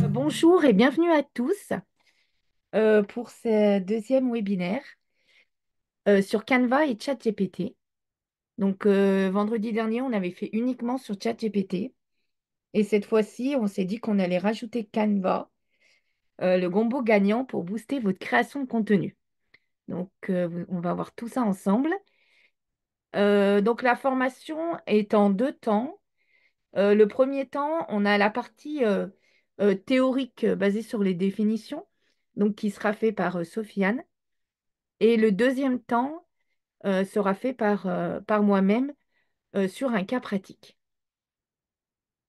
Bonjour et bienvenue à tous pour ce deuxième webinaire sur Canva et ChatGPT. Donc, vendredi dernier, on avait fait uniquement sur ChatGPT et cette fois-ci, on s'est dit qu'on allait rajouter Canva, le combo gagnant pour booster votre création de contenu. Donc, on va voir tout ça ensemble. Donc, la formation est en deux temps. Le premier temps, on a la partie théorique basée sur les définitions, donc qui sera fait par Sofiane. Et le deuxième temps sera fait par moi-même sur un cas pratique.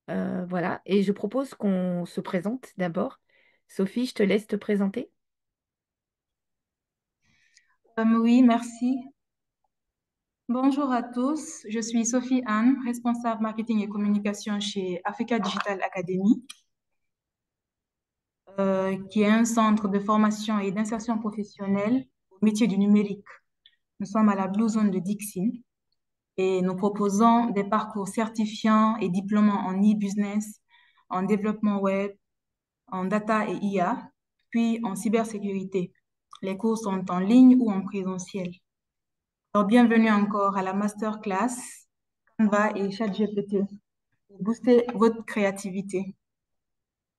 Voilà. Et je propose qu'on se présente d'abord. Sophie, je te laisse te présenter. Oui, merci. Bonjour à tous, je suis Sophie Anne, responsable marketing et communication chez Africa Digital Academy, qui est un centre de formation et d'insertion professionnelle au métier du numérique. Nous sommes à la Blue Zone de Dixie et nous proposons des parcours certifiants et diplômants en e-business, en développement web, en data et IA, puis en cybersécurité. Les cours sont en ligne ou en présentiel. Alors, bienvenue encore à la masterclass Canva et ChatGPT pour booster votre créativité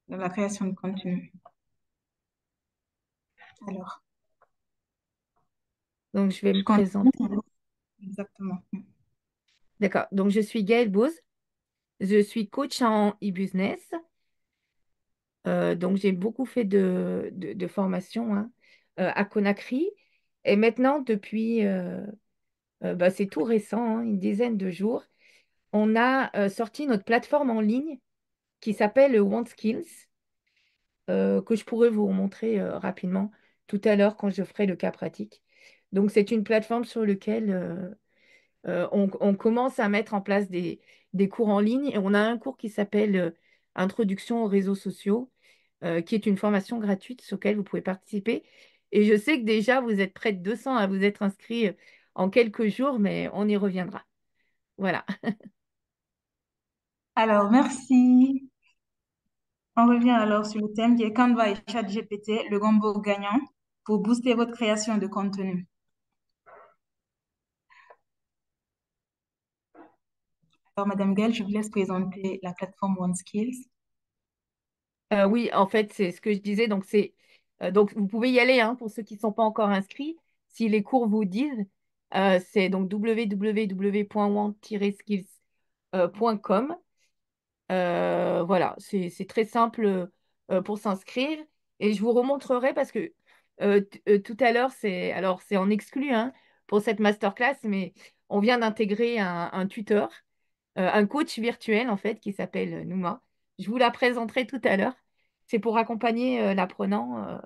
dans la création de contenu. Alors, Donc, je vais me je continue. présenter. Exactement. D'accord. Donc, je suis Gaëlle Bose. Je suis coach en e-business. Donc, j'ai beaucoup fait de formation hein, à Conakry. Et maintenant, depuis, bah, c'est tout récent, hein, une dizaine de jours, on a sorti notre plateforme en ligne qui s'appelle OneSkills, que je pourrais vous montrer rapidement tout à l'heure quand je ferai le cas pratique. Donc, c'est une plateforme sur laquelle on commence à mettre en place des cours en ligne. Et on a un cours qui s'appelle Introduction aux réseaux sociaux, qui est une formation gratuite sur laquelle vous pouvez participer. Et je sais que déjà, vous êtes près de 200 à vous être inscrits en quelques jours, mais on y reviendra. Voilà. Alors, merci. On revient alors sur le thème qui est Canva et ChatGPT, le combo gagnant pour booster votre création de contenu. Alors, Madame Gaëlle, je vous laisse présenter la plateforme OneSkills. Oui, en fait, c'est ce que je disais. Donc vous pouvez y aller hein, pour ceux qui ne sont pas encore inscrits. Si les cours vous disent, c'est donc www.want-skills.com. Voilà, c'est très simple pour s'inscrire. Et je vous remontrerai parce que tout à l'heure, c'est en exclu hein, pour cette masterclass, mais on vient d'intégrer un tuteur, un coach virtuel en fait, qui s'appelle Nouma. Je vous la présenterai tout à l'heure. C'est pour accompagner l'apprenant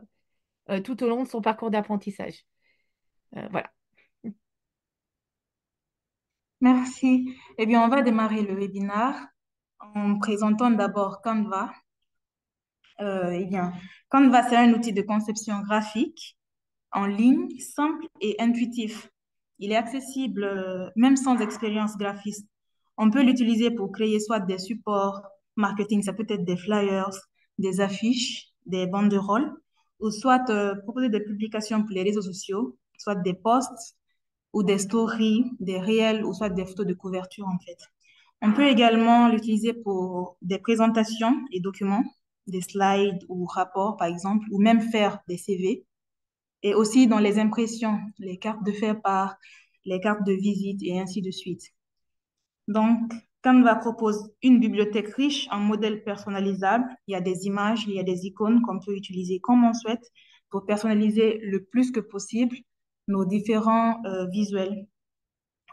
tout au long de son parcours d'apprentissage. Voilà. Merci. Eh bien, on va démarrer le webinaire en présentant d'abord Canva. Eh bien, Canva, c'est un outil de conception graphique en ligne, simple et intuitif. Il est accessible même sans expérience graphiste. On peut l'utiliser pour créer soit des supports marketing, ça peut être des flyers, des affiches, des banderoles, ou soit proposer des publications pour les réseaux sociaux, soit des posts ou des stories, des réels, ou soit des photos de couverture en fait. On peut également l'utiliser pour des présentations et documents, des slides ou rapports par exemple, ou même faire des CV. Et aussi dans les impressions, les cartes de faire-part, les cartes de visite et ainsi de suite. Donc, Canva propose une bibliothèque riche en modèles personnalisables. Il y a des images, il y a des icônes qu'on peut utiliser comme on souhaite pour personnaliser le plus que possible nos différents visuels.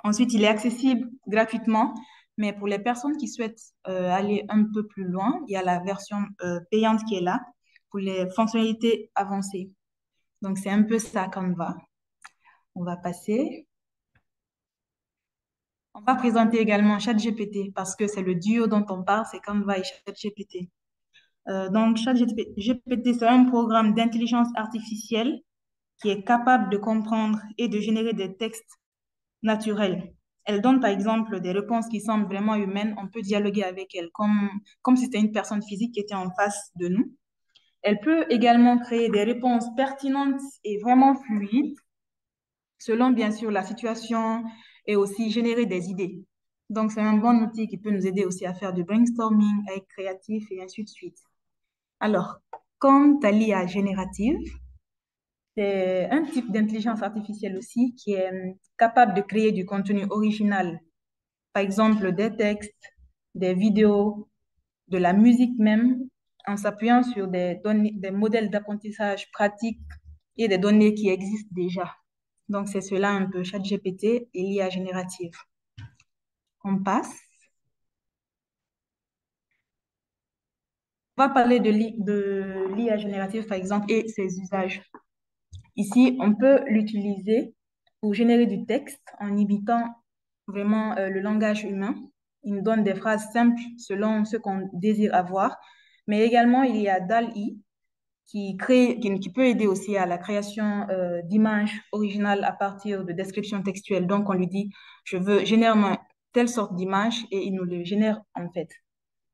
Ensuite, il est accessible gratuitement, mais pour les personnes qui souhaitent aller un peu plus loin, il y a la version payante qui est là pour les fonctionnalités avancées. Donc, c'est un peu ça Canva. On va passer. On va présenter également ChatGPT parce que c'est le duo dont on parle, c'est Canva et ChatGPT. Donc, ChatGPT, c'est un programme d'intelligence artificielle qui est capable de comprendre et de générer des textes naturels. Elle donne par exemple des réponses qui semblent vraiment humaines. On peut dialoguer avec elle comme si c'était une personne physique qui était en face de nous. Elle peut également créer des réponses pertinentes et vraiment fluides, selon bien sûr la situation et aussi générer des idées. Donc, c'est un bon outil qui peut nous aider aussi à faire du brainstorming, à être créatif et ainsi de suite. Alors, quant à l'IA générative, c'est un type d'intelligence artificielle aussi qui est capable de créer du contenu original, par exemple des textes, des vidéos, de la musique même, en s'appuyant sur des données, des modèles d'apprentissage pratiques et des données qui existent déjà. Donc, c'est cela un peu ChatGPT et l'IA générative. On passe. On va parler de l'IA générative, par exemple, et ses usages. Ici, on peut l'utiliser pour générer du texte en imitant vraiment le langage humain. Il nous donne des phrases simples selon ce qu'on désire avoir. Mais également, il y a DALL-E qui peut aider aussi à la création d'images originales à partir de descriptions textuelles. Donc, on lui dit, je veux générer telle sorte d'image et il nous le génère en fait.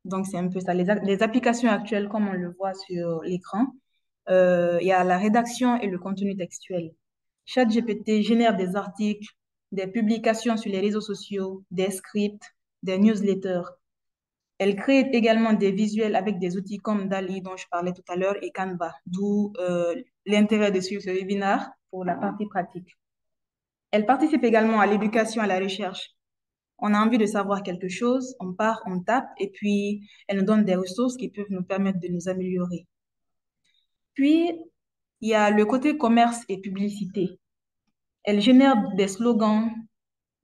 Donc, c'est un peu ça. Les applications actuelles, comme on le voit sur l'écran, il y a la rédaction et le contenu textuel. ChatGPT génère des articles, des publications sur les réseaux sociaux, des scripts, des newsletters. Elle crée également des visuels avec des outils comme DALL-E dont je parlais tout à l'heure et Canva, d'où l'intérêt de suivre ce webinaire pour la partie pratique. Elle participe également à l'éducation, à la recherche. On a envie de savoir quelque chose, on part, on tape et puis elle nous donne des ressources qui peuvent nous permettre de nous améliorer. Puis, il y a le côté commerce et publicité. Elle génère des slogans,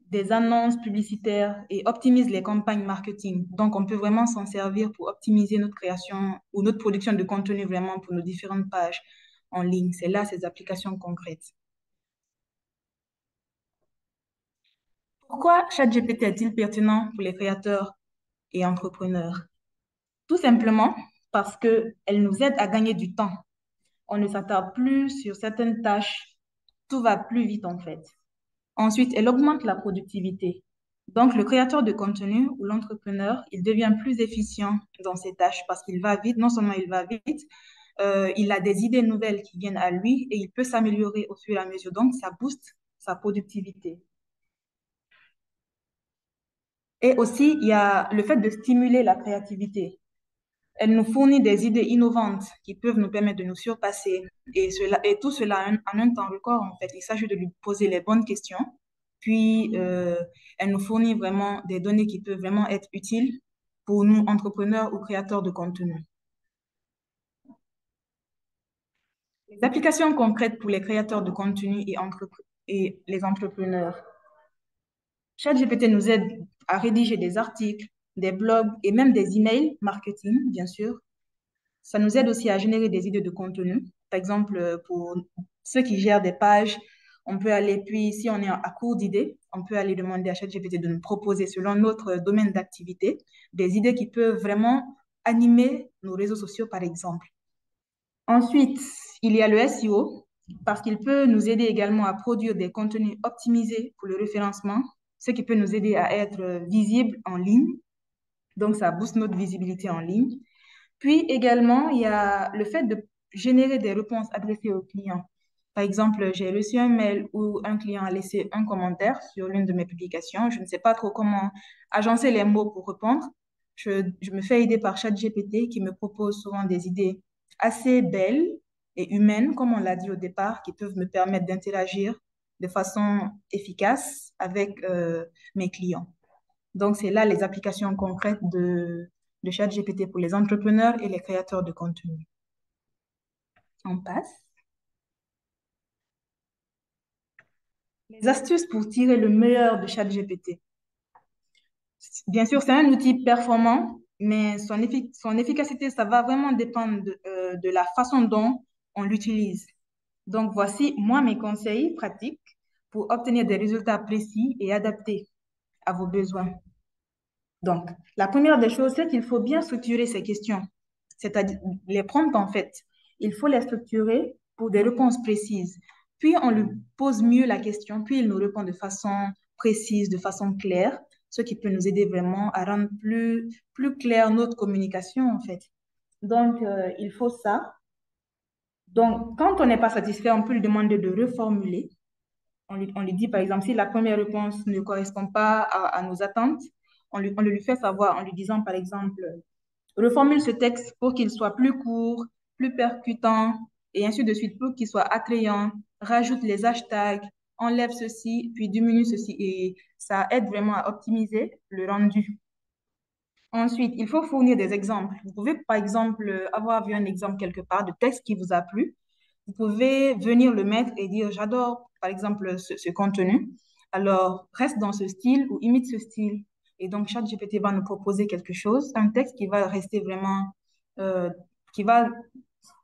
des annonces publicitaires et optimise les campagnes marketing. Donc, on peut vraiment s'en servir pour optimiser notre création ou notre production de contenu vraiment pour nos différentes pages en ligne. C'est là ces applications concrètes. Pourquoi ChatGPT est-il pertinent pour les créateurs et entrepreneurs? Tout simplement parce qu'elle nous aide à gagner du temps. On ne s'attarde plus sur certaines tâches. Tout va plus vite en fait. Ensuite, elle augmente la productivité. Donc, le créateur de contenu ou l'entrepreneur, il devient plus efficient dans ses tâches parce qu'il va vite. Non seulement il va vite, il a des idées nouvelles qui viennent à lui et il peut s'améliorer au fur et à mesure. Donc, ça booste sa productivité. Et aussi, il y a le fait de stimuler la créativité. Elle nous fournit des idées innovantes qui peuvent nous permettre de nous surpasser. Et tout cela en un temps record, en fait. Il s'agit de lui poser les bonnes questions. Puis, elle nous fournit vraiment des données qui peuvent vraiment être utiles pour nous, entrepreneurs ou créateurs de contenu. Les applications concrètes pour les créateurs de contenu et les entrepreneurs. ChatGPT nous aide à rédiger des articles, des blogs et même des emails marketing, bien sûr. Ça nous aide aussi à générer des idées de contenu. Par exemple, pour ceux qui gèrent des pages, on peut aller, puis si on est à court d'idées, on peut aller demander à ChatGPT de nous proposer, selon notre domaine d'activité, des idées qui peuvent vraiment animer nos réseaux sociaux, par exemple. Ensuite, il y a le SEO, parce qu'il peut nous aider également à produire des contenus optimisés pour le référencement, ce qui peut nous aider à être visible en ligne. Donc, ça booste notre visibilité en ligne. Puis également, il y a le fait de générer des réponses adressées aux clients. Par exemple, j'ai reçu un mail où un client a laissé un commentaire sur l'une de mes publications. Je ne sais pas trop comment agencer les mots pour répondre. Je me fais aider par ChatGPT qui me propose souvent des idées assez belles et humaines, comme on l'a dit au départ, qui peuvent me permettre d'interagir de façon efficace avec mes clients. Donc, c'est là les applications concrètes de ChatGPT pour les entrepreneurs et les créateurs de contenu. On passe. Les astuces pour tirer le meilleur de ChatGPT. Bien sûr, c'est un outil performant, mais son efficacité, ça va vraiment dépendre de la façon dont on l'utilise. Donc, voici, moi, mes conseils pratiques pour obtenir des résultats précis et adaptés à vos besoins. Donc, la première des choses, c'est qu'il faut bien structurer ces questions, c'est-à-dire les prompts en fait. Il faut les structurer pour des réponses précises. Puis, on lui pose mieux la question, puis il nous répond de façon précise, de façon claire, ce qui peut nous aider vraiment à rendre plus claire notre communication, en fait. Donc, il faut ça. Donc, quand on n'est pas satisfait, on peut lui demander de reformuler. On lui dit, par exemple, si la première réponse ne correspond pas à nos attentes, on le lui fait savoir en lui disant, par exemple, reformule ce texte pour qu'il soit plus court, plus percutant, et ainsi de suite, pour qu'il soit attrayant. Rajoute les hashtags, enlève ceci, puis diminue ceci. Et ça aide vraiment à optimiser le rendu. Ensuite, il faut fournir des exemples. Vous pouvez, par exemple, avoir vu un exemple quelque part de texte qui vous a plu. Vous pouvez venir le mettre et dire, j'adore, par exemple, ce contenu. Alors, reste dans ce style ou imite ce style. Et donc, ChatGPT va nous proposer quelque chose, un texte qui va rester vraiment, euh, qui va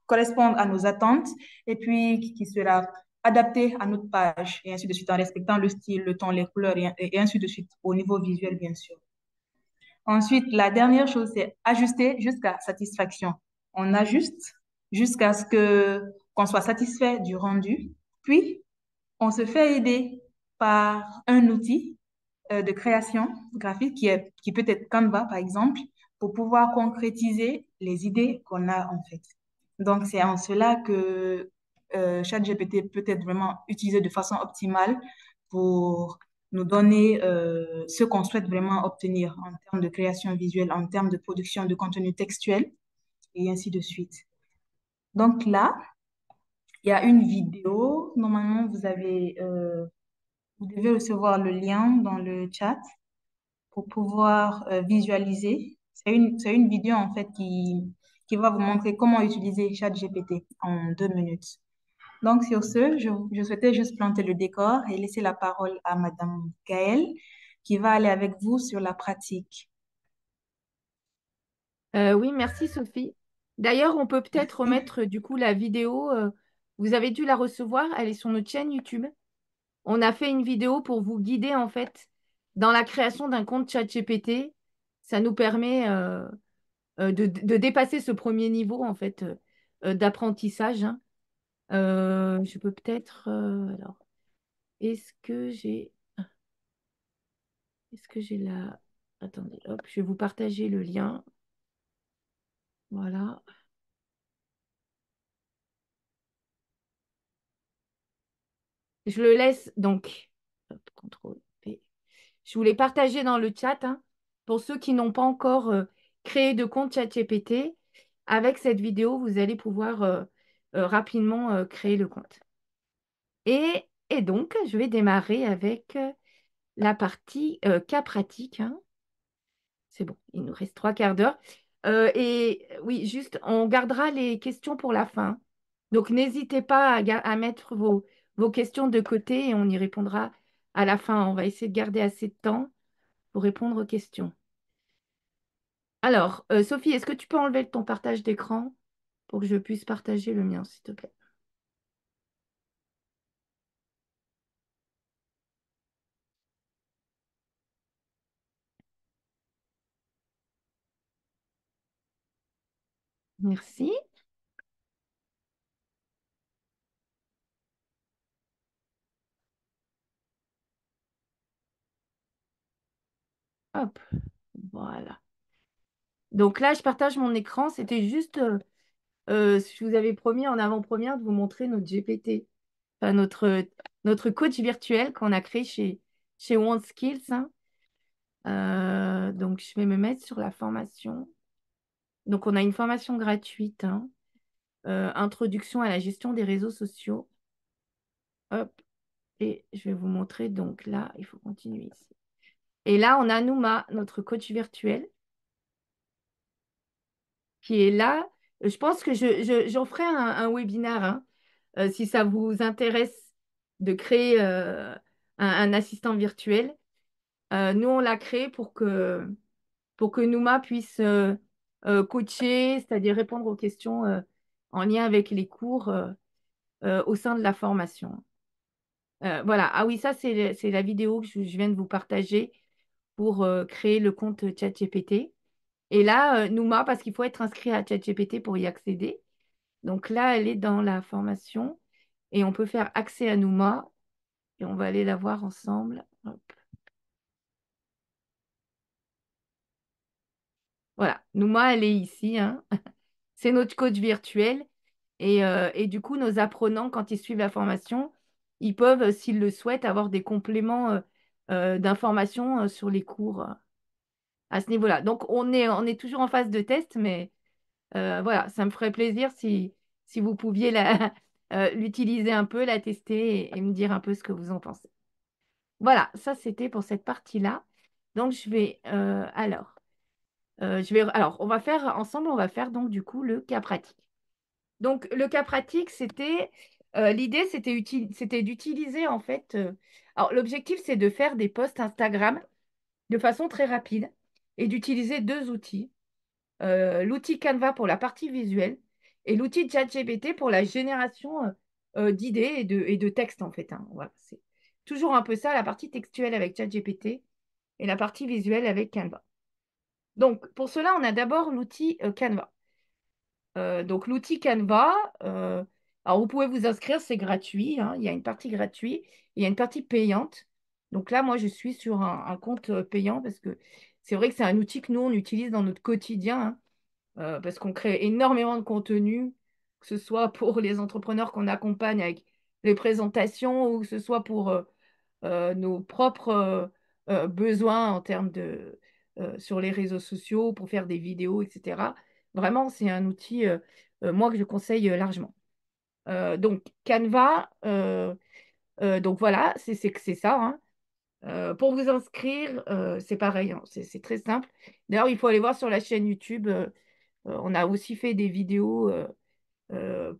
correspondre à nos attentes et puis qui sera adapté à notre page et ainsi de suite en respectant le style, le ton, les couleurs et ainsi de suite au niveau visuel, bien sûr. Ensuite, la dernière chose, c'est ajuster jusqu'à satisfaction. On ajuste jusqu'à ce que qu'on soit satisfait du rendu. Puis, on se fait aider par un outil de création graphique qui peut être Canva, par exemple, pour pouvoir concrétiser les idées qu'on a en fait. Donc, c'est en cela que ChatGPT peut être vraiment utilisé de façon optimale pour nous donner ce qu'on souhaite vraiment obtenir en termes de création visuelle, en termes de production de contenu textuel et ainsi de suite. Donc là, il y a une vidéo. Normalement, vous devez recevoir le lien dans le chat pour pouvoir visualiser. C'est une vidéo en fait qui va vous montrer comment utiliser ChatGPT en 2 minutes. Donc sur ce, je souhaitais juste planter le décor et laisser la parole à Madame Gaëlle qui va aller avec vous sur la pratique. Oui, merci Sophie. D'ailleurs, on peut peut-être remettre du coup la vidéo. Vous avez dû la recevoir, elle est sur notre chaîne YouTube. On a fait une vidéo pour vous guider en fait dans la création d'un compte ChatGPT. Ça nous permet de dépasser ce premier niveau en fait d'apprentissage, hein. Je peux peut-être. Alors, est-ce que j'ai, est-ce que j'ai la. Attendez, hop, je vais vous partager le lien. Voilà. Je le laisse donc. Hop, CTRL P. Je vous l'ai partagé dans le chat, hein, pour ceux qui n'ont pas encore créé de compte ChatGPT. Avec cette vidéo, vous allez pouvoir rapidement créer le compte. Et donc, je vais démarrer avec la partie cas pratique, hein. C'est bon, il nous reste 3 quarts d'heure. Et oui, juste, on gardera les questions pour la fin. Donc, n'hésitez pas à mettre vos questions de côté et on y répondra à la fin. On va essayer de garder assez de temps pour répondre aux questions. Alors, Sophie, est-ce que tu peux enlever ton partage d'écran pour que je puisse partager le mien, s'il te plaît? Merci. Hop, voilà. Donc là, je partage mon écran. C'était juste, je vous avais promis en avant-première de vous montrer notre GPT, enfin, notre coach virtuel qu'on a créé chez OneSkills, hein. Donc, je vais me mettre sur la formation. Donc, on a une formation gratuite, hein, introduction à la gestion des réseaux sociaux. Hop, et je vais vous montrer. Donc là, il faut continuer ici. Et là, on a Nouma, notre coach virtuel, qui est là. Je pense que j'en ferai un webinaire, hein, si ça vous intéresse de créer un assistant virtuel. Nous, on l'a créé pour que Nouma puisse coacher, c'est-à-dire répondre aux questions en lien avec les cours au sein de la formation. Voilà. Ah oui, ça, c'est la vidéo que je viens de vous partager pour créer le compte ChatGPT. Et là, Nouma, parce qu'il faut être inscrit à ChatGPT pour y accéder. Donc là, elle est dans la formation et on peut faire accès à Nouma et on va aller la voir ensemble. Hop. Voilà, Nouma, elle est ici, hein. C'est notre coach virtuel. Et du coup, nos apprenants, quand ils suivent la formation, ils peuvent, s'ils le souhaitent, avoir des compléments d'informations sur les cours à ce niveau-là. Donc, on est toujours en phase de test, mais voilà, ça me ferait plaisir si vous pouviez l'utiliser un peu, la tester et me dire un peu ce que vous en pensez. Voilà, ça c'était pour cette partie-là. Donc, alors, on va faire ensemble, on va faire donc du coup le cas pratique. Donc, le cas pratique, l'idée, c'était d'utiliser en fait. Alors, l'objectif, c'est de faire des posts Instagram de façon très rapide et d'utiliser deux outils. L'outil Canva pour la partie visuelle et l'outil ChatGPT pour la génération d'idées et de textes, en fait, hein. Voilà, c'est toujours un peu ça, la partie textuelle avec ChatGPT et la partie visuelle avec Canva. Donc, pour cela, on a d'abord l'outil Canva. Donc, l'outil Canva, alors vous pouvez vous inscrire, c'est gratuit, hein. Il y a une partie gratuite et il y a une partie payante. Donc là, moi, je suis sur un compte payant parce que c'est vrai que c'est un outil que nous, on utilise dans notre quotidien, hein, parce qu'on crée énormément de contenu, que ce soit pour les entrepreneurs qu'on accompagne avec les présentations ou que ce soit pour nos propres besoins en termes sur les réseaux sociaux, pour faire des vidéos, etc. Vraiment, c'est un outil, moi, que je conseille largement. Donc, Canva, donc voilà, c'est ça, hein. Pour vous inscrire, c'est pareil, hein, c'est très simple. D'ailleurs, il faut aller voir sur la chaîne YouTube. On a aussi fait des vidéos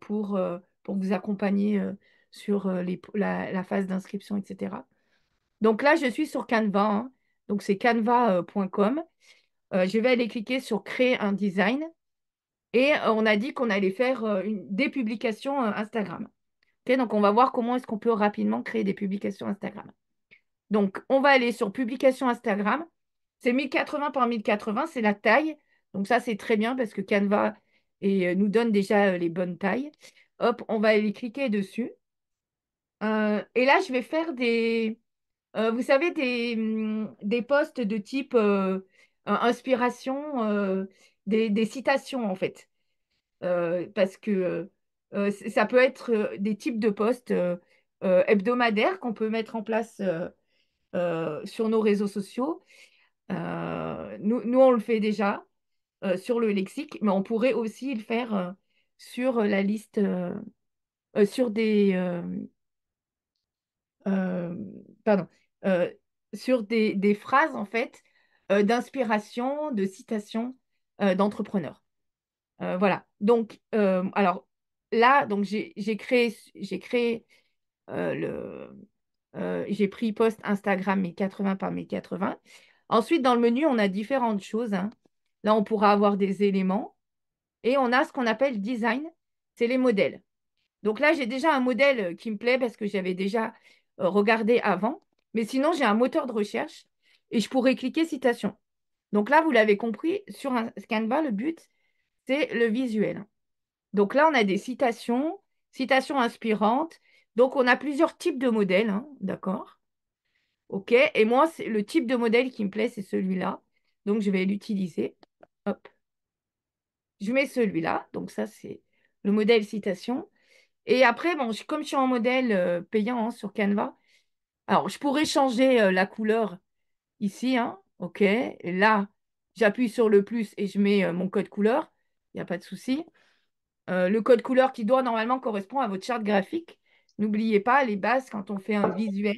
pour vous accompagner sur la phase d'inscription, etc. Donc là, je suis sur Canva, hein. Donc c'est canva.com. Je vais aller cliquer sur créer un design et on a dit qu'on allait faire des publications Instagram. Ok, donc on va voir comment est-ce qu'on peut rapidement créer des publications Instagram. Donc on va aller sur publication Instagram. C'est 1080 par 1080, c'est la taille. Donc ça, c'est très bien parce que Canva nous donne déjà les bonnes tailles. Hop, on va aller cliquer dessus. Et là, je vais faire vous savez, des posts de type inspiration, des citations en fait. Parce que ça peut être des types de posts hebdomadaires qu'on peut mettre en place sur nos réseaux sociaux. Nous, on le fait déjà sur le lexique, mais on pourrait aussi le faire sur la liste, sur euh, pardon, euh, sur des phrases en fait d'inspiration, de citations d'entrepreneurs. Voilà. Donc, alors là, donc j'ai créé j'ai pris post Instagram 1080 par 1080. Ensuite, dans le menu, on a différentes choses, hein. Là, on pourra avoir des éléments et on a ce qu'on appelle design, c'est les modèles. Donc là, j'ai déjà un modèle qui me plaît parce que j'avais déjà regardé avant. Mais sinon, j'ai un moteur de recherche et je pourrais cliquer citation. Donc là, vous l'avez compris, sur un Canva, le but, c'est le visuel. Donc là, on a des citations, citations inspirantes. Donc, on a plusieurs types de modèles, hein, d'accord? OK. Et moi, c'est le type de modèle qui me plaît, c'est celui-là. Donc, je vais l'utiliser. Hop. Je mets celui-là. Donc, ça, c'est le modèle citation. Et après, bon, comme je suis en modèle payant, hein, sur Canva, alors je pourrais changer la couleur ici, hein, OK. Et là, j'appuie sur le plus et je mets mon code couleur. Il n'y a pas de souci. Le code couleur qui doit normalement correspondre à votre charte graphique. N'oubliez pas, les bases, quand on fait un visuel,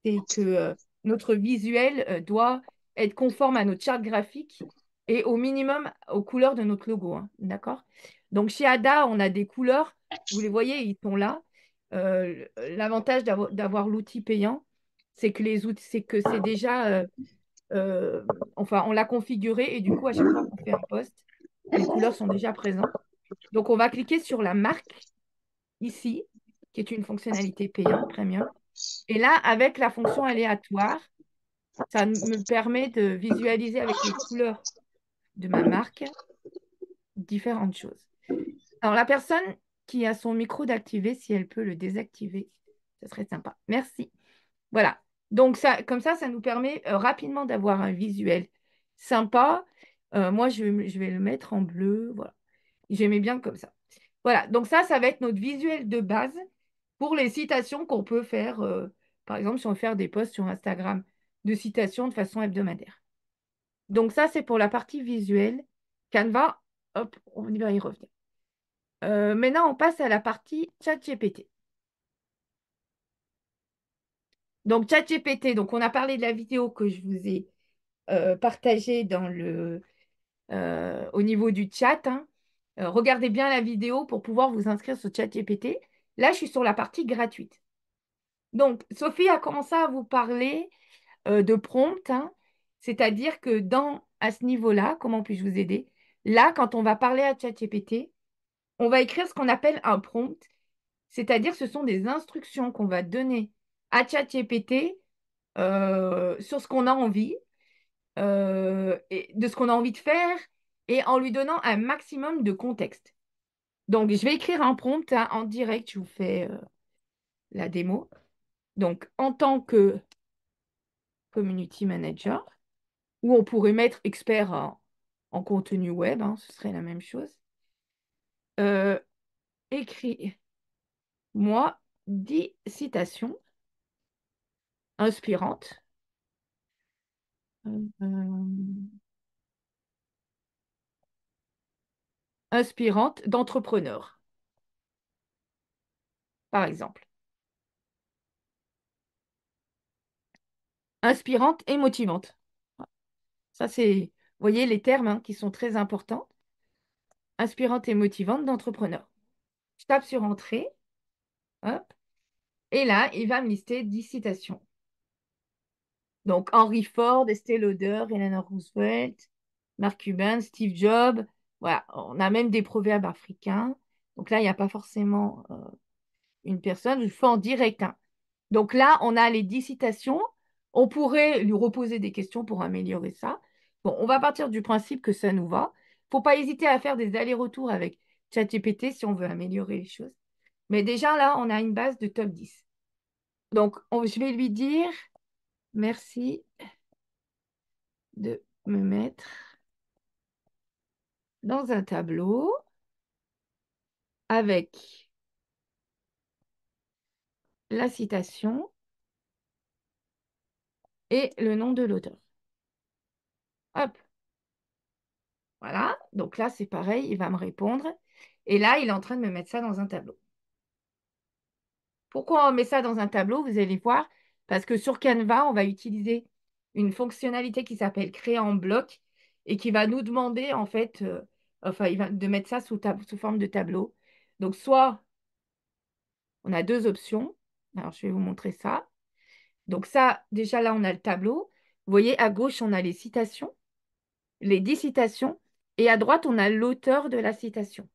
c'est que notre visuel doit être conforme à notre charte graphique et au minimum aux couleurs de notre logo, hein, d'accord? Donc chez Ada, on a des couleurs, vous les voyez, ils sont là. L'avantage d'avoir l'outil payant, c'est que les outils, c'est que c'est déjà, enfin, on l'a configuré et du coup, à chaque fois qu'on fait un post, les couleurs sont déjà présentes. Donc on va cliquer sur la marque ici, qui est une fonctionnalité payante, premium. Et là, avec la fonction aléatoire, ça me permet de visualiser avec les couleurs de ma marque différentes choses. Alors, la personne qui a son micro d'activer, si elle peut le désactiver, ce serait sympa. Merci. Voilà. Donc, ça, comme ça nous permet rapidement d'avoir un visuel sympa. Moi, je vais le mettre en bleu. Voilà. J'aimais bien comme ça. Voilà. Donc ça va être notre visuel de base pour les citations qu'on peut faire. Par exemple, si on veut faire des posts sur Instagram de citations de façon hebdomadaire. Donc ça, c'est pour la partie visuelle. Canva, hop, on va y revenir. Maintenant, on passe à la partie ChatGPT. Donc ChatGPT, donc on a parlé de la vidéo que je vous ai partagée au niveau du chat, hein. Regardez bien la vidéo pour pouvoir vous inscrire sur ChatGPT. Là, je suis sur la partie gratuite. Donc, Sophie a commencé à vous parler de prompt, hein. C'est-à-dire que à ce niveau-là, comment puis-je vous aider? Là, quand on va parler à ChatGPT, on va écrire ce qu'on appelle un prompt, c'est-à-dire ce sont des instructions qu'on va donner à ChatGPT sur ce qu'on a envie, et de ce qu'on a envie de faire, et en lui donnant un maximum de contexte. Donc, je vais écrire un prompt, hein, en direct, je vous fais la démo. Donc, en tant que community manager, ou on pourrait mettre expert en contenu web, hein, ce serait la même chose. Euh, Écris-moi 10 citations inspirantes, euh, inspirantes d'entrepreneurs, par exemple. Inspirantes et motivantes. Ça, c'est, vous voyez, les termes, hein, qui sont très importants. Inspirantes et motivantes d'entrepreneurs. Je tape sur Entrée, hop, et là, il va me lister 10 citations. Donc, Henry Ford, Estée Lauder, Eleanor Roosevelt, Mark Cuban, Steve Jobs. Voilà, on a même des proverbes africains. Donc là, il n'y a pas forcément une personne, je fais en direct, hein. Donc là, on a les 10 citations. On pourrait lui reposer des questions pour améliorer ça. Bon, on va partir du principe que ça nous va. Faut pas hésiter à faire des allers-retours avec ChatGPT si on veut améliorer les choses. Mais déjà, là, on a une base de top 10. Donc, je vais lui dire merci de me mettre dans un tableau avec la citation et le nom de l'auteur. Hop, voilà. Donc là, c'est pareil, il va me répondre. Et là, il est en train de me mettre ça dans un tableau. Pourquoi on met ça dans un tableau? Vous allez voir, parce que sur Canva, on va utiliser une fonctionnalité qui s'appelle créer en bloc et qui va nous demander, en fait, enfin, de mettre ça sous forme de tableau. Donc, soit on a deux options. Alors, je vais vous montrer ça. Donc, ça, déjà là, on a le tableau. Vous voyez, à gauche, on a les citations, les 10 citations, et à droite, on a l'auteur de la citation.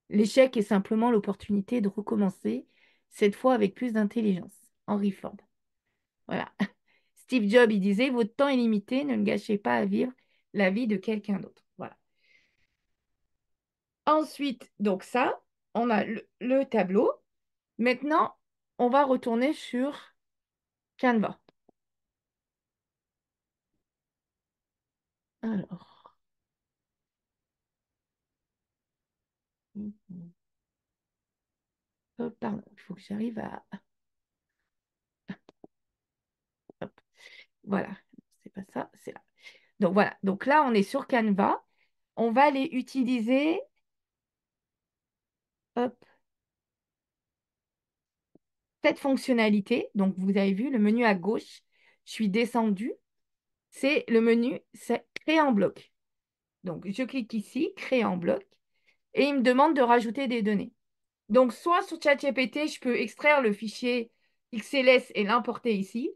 L'échec est simplement l'opportunité de recommencer, cette fois avec plus d'intelligence. Henry Ford. Voilà. Steve Jobs, il disait, votre temps est limité, ne le gâchez pas à vivre la vie de quelqu'un d'autre. Voilà. Ensuite, donc ça, on a le tableau. Maintenant, on va retourner sur Canva. Alors, pardon, il faut que j'arrive à... Hop, voilà, c'est pas ça, c'est là. Donc voilà, donc là, on est sur Canva. On va aller utiliser, hop, cette fonctionnalité. Donc, vous avez vu le menu à gauche, je suis descendue. C'est le menu, c'est créer en bloc. Donc, je clique ici, créer en bloc, et il me demande de rajouter des données. Donc, soit sur ChatGPT, je peux extraire le fichier XLS et l'importer ici,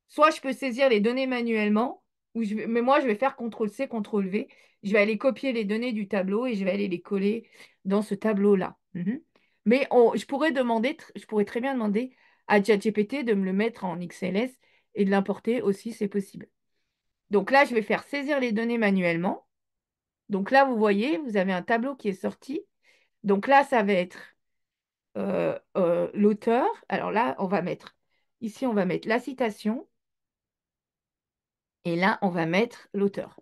soit je peux saisir les données manuellement, mais moi, je vais faire CTRL-C, CTRL-V. Je vais aller copier les données du tableau et je vais aller les coller dans ce tableau-là. Mhm. Mais je pourrais très bien demander à ChatGPT de me le mettre en XLS et de l'importer aussi, c'est possible. Donc là, je vais faire saisir les données manuellement. Donc là, vous voyez, vous avez un tableau qui est sorti. Donc là, ça va être l'auteur. Alors là, ici, on va mettre la citation. Et là, on va mettre l'auteur.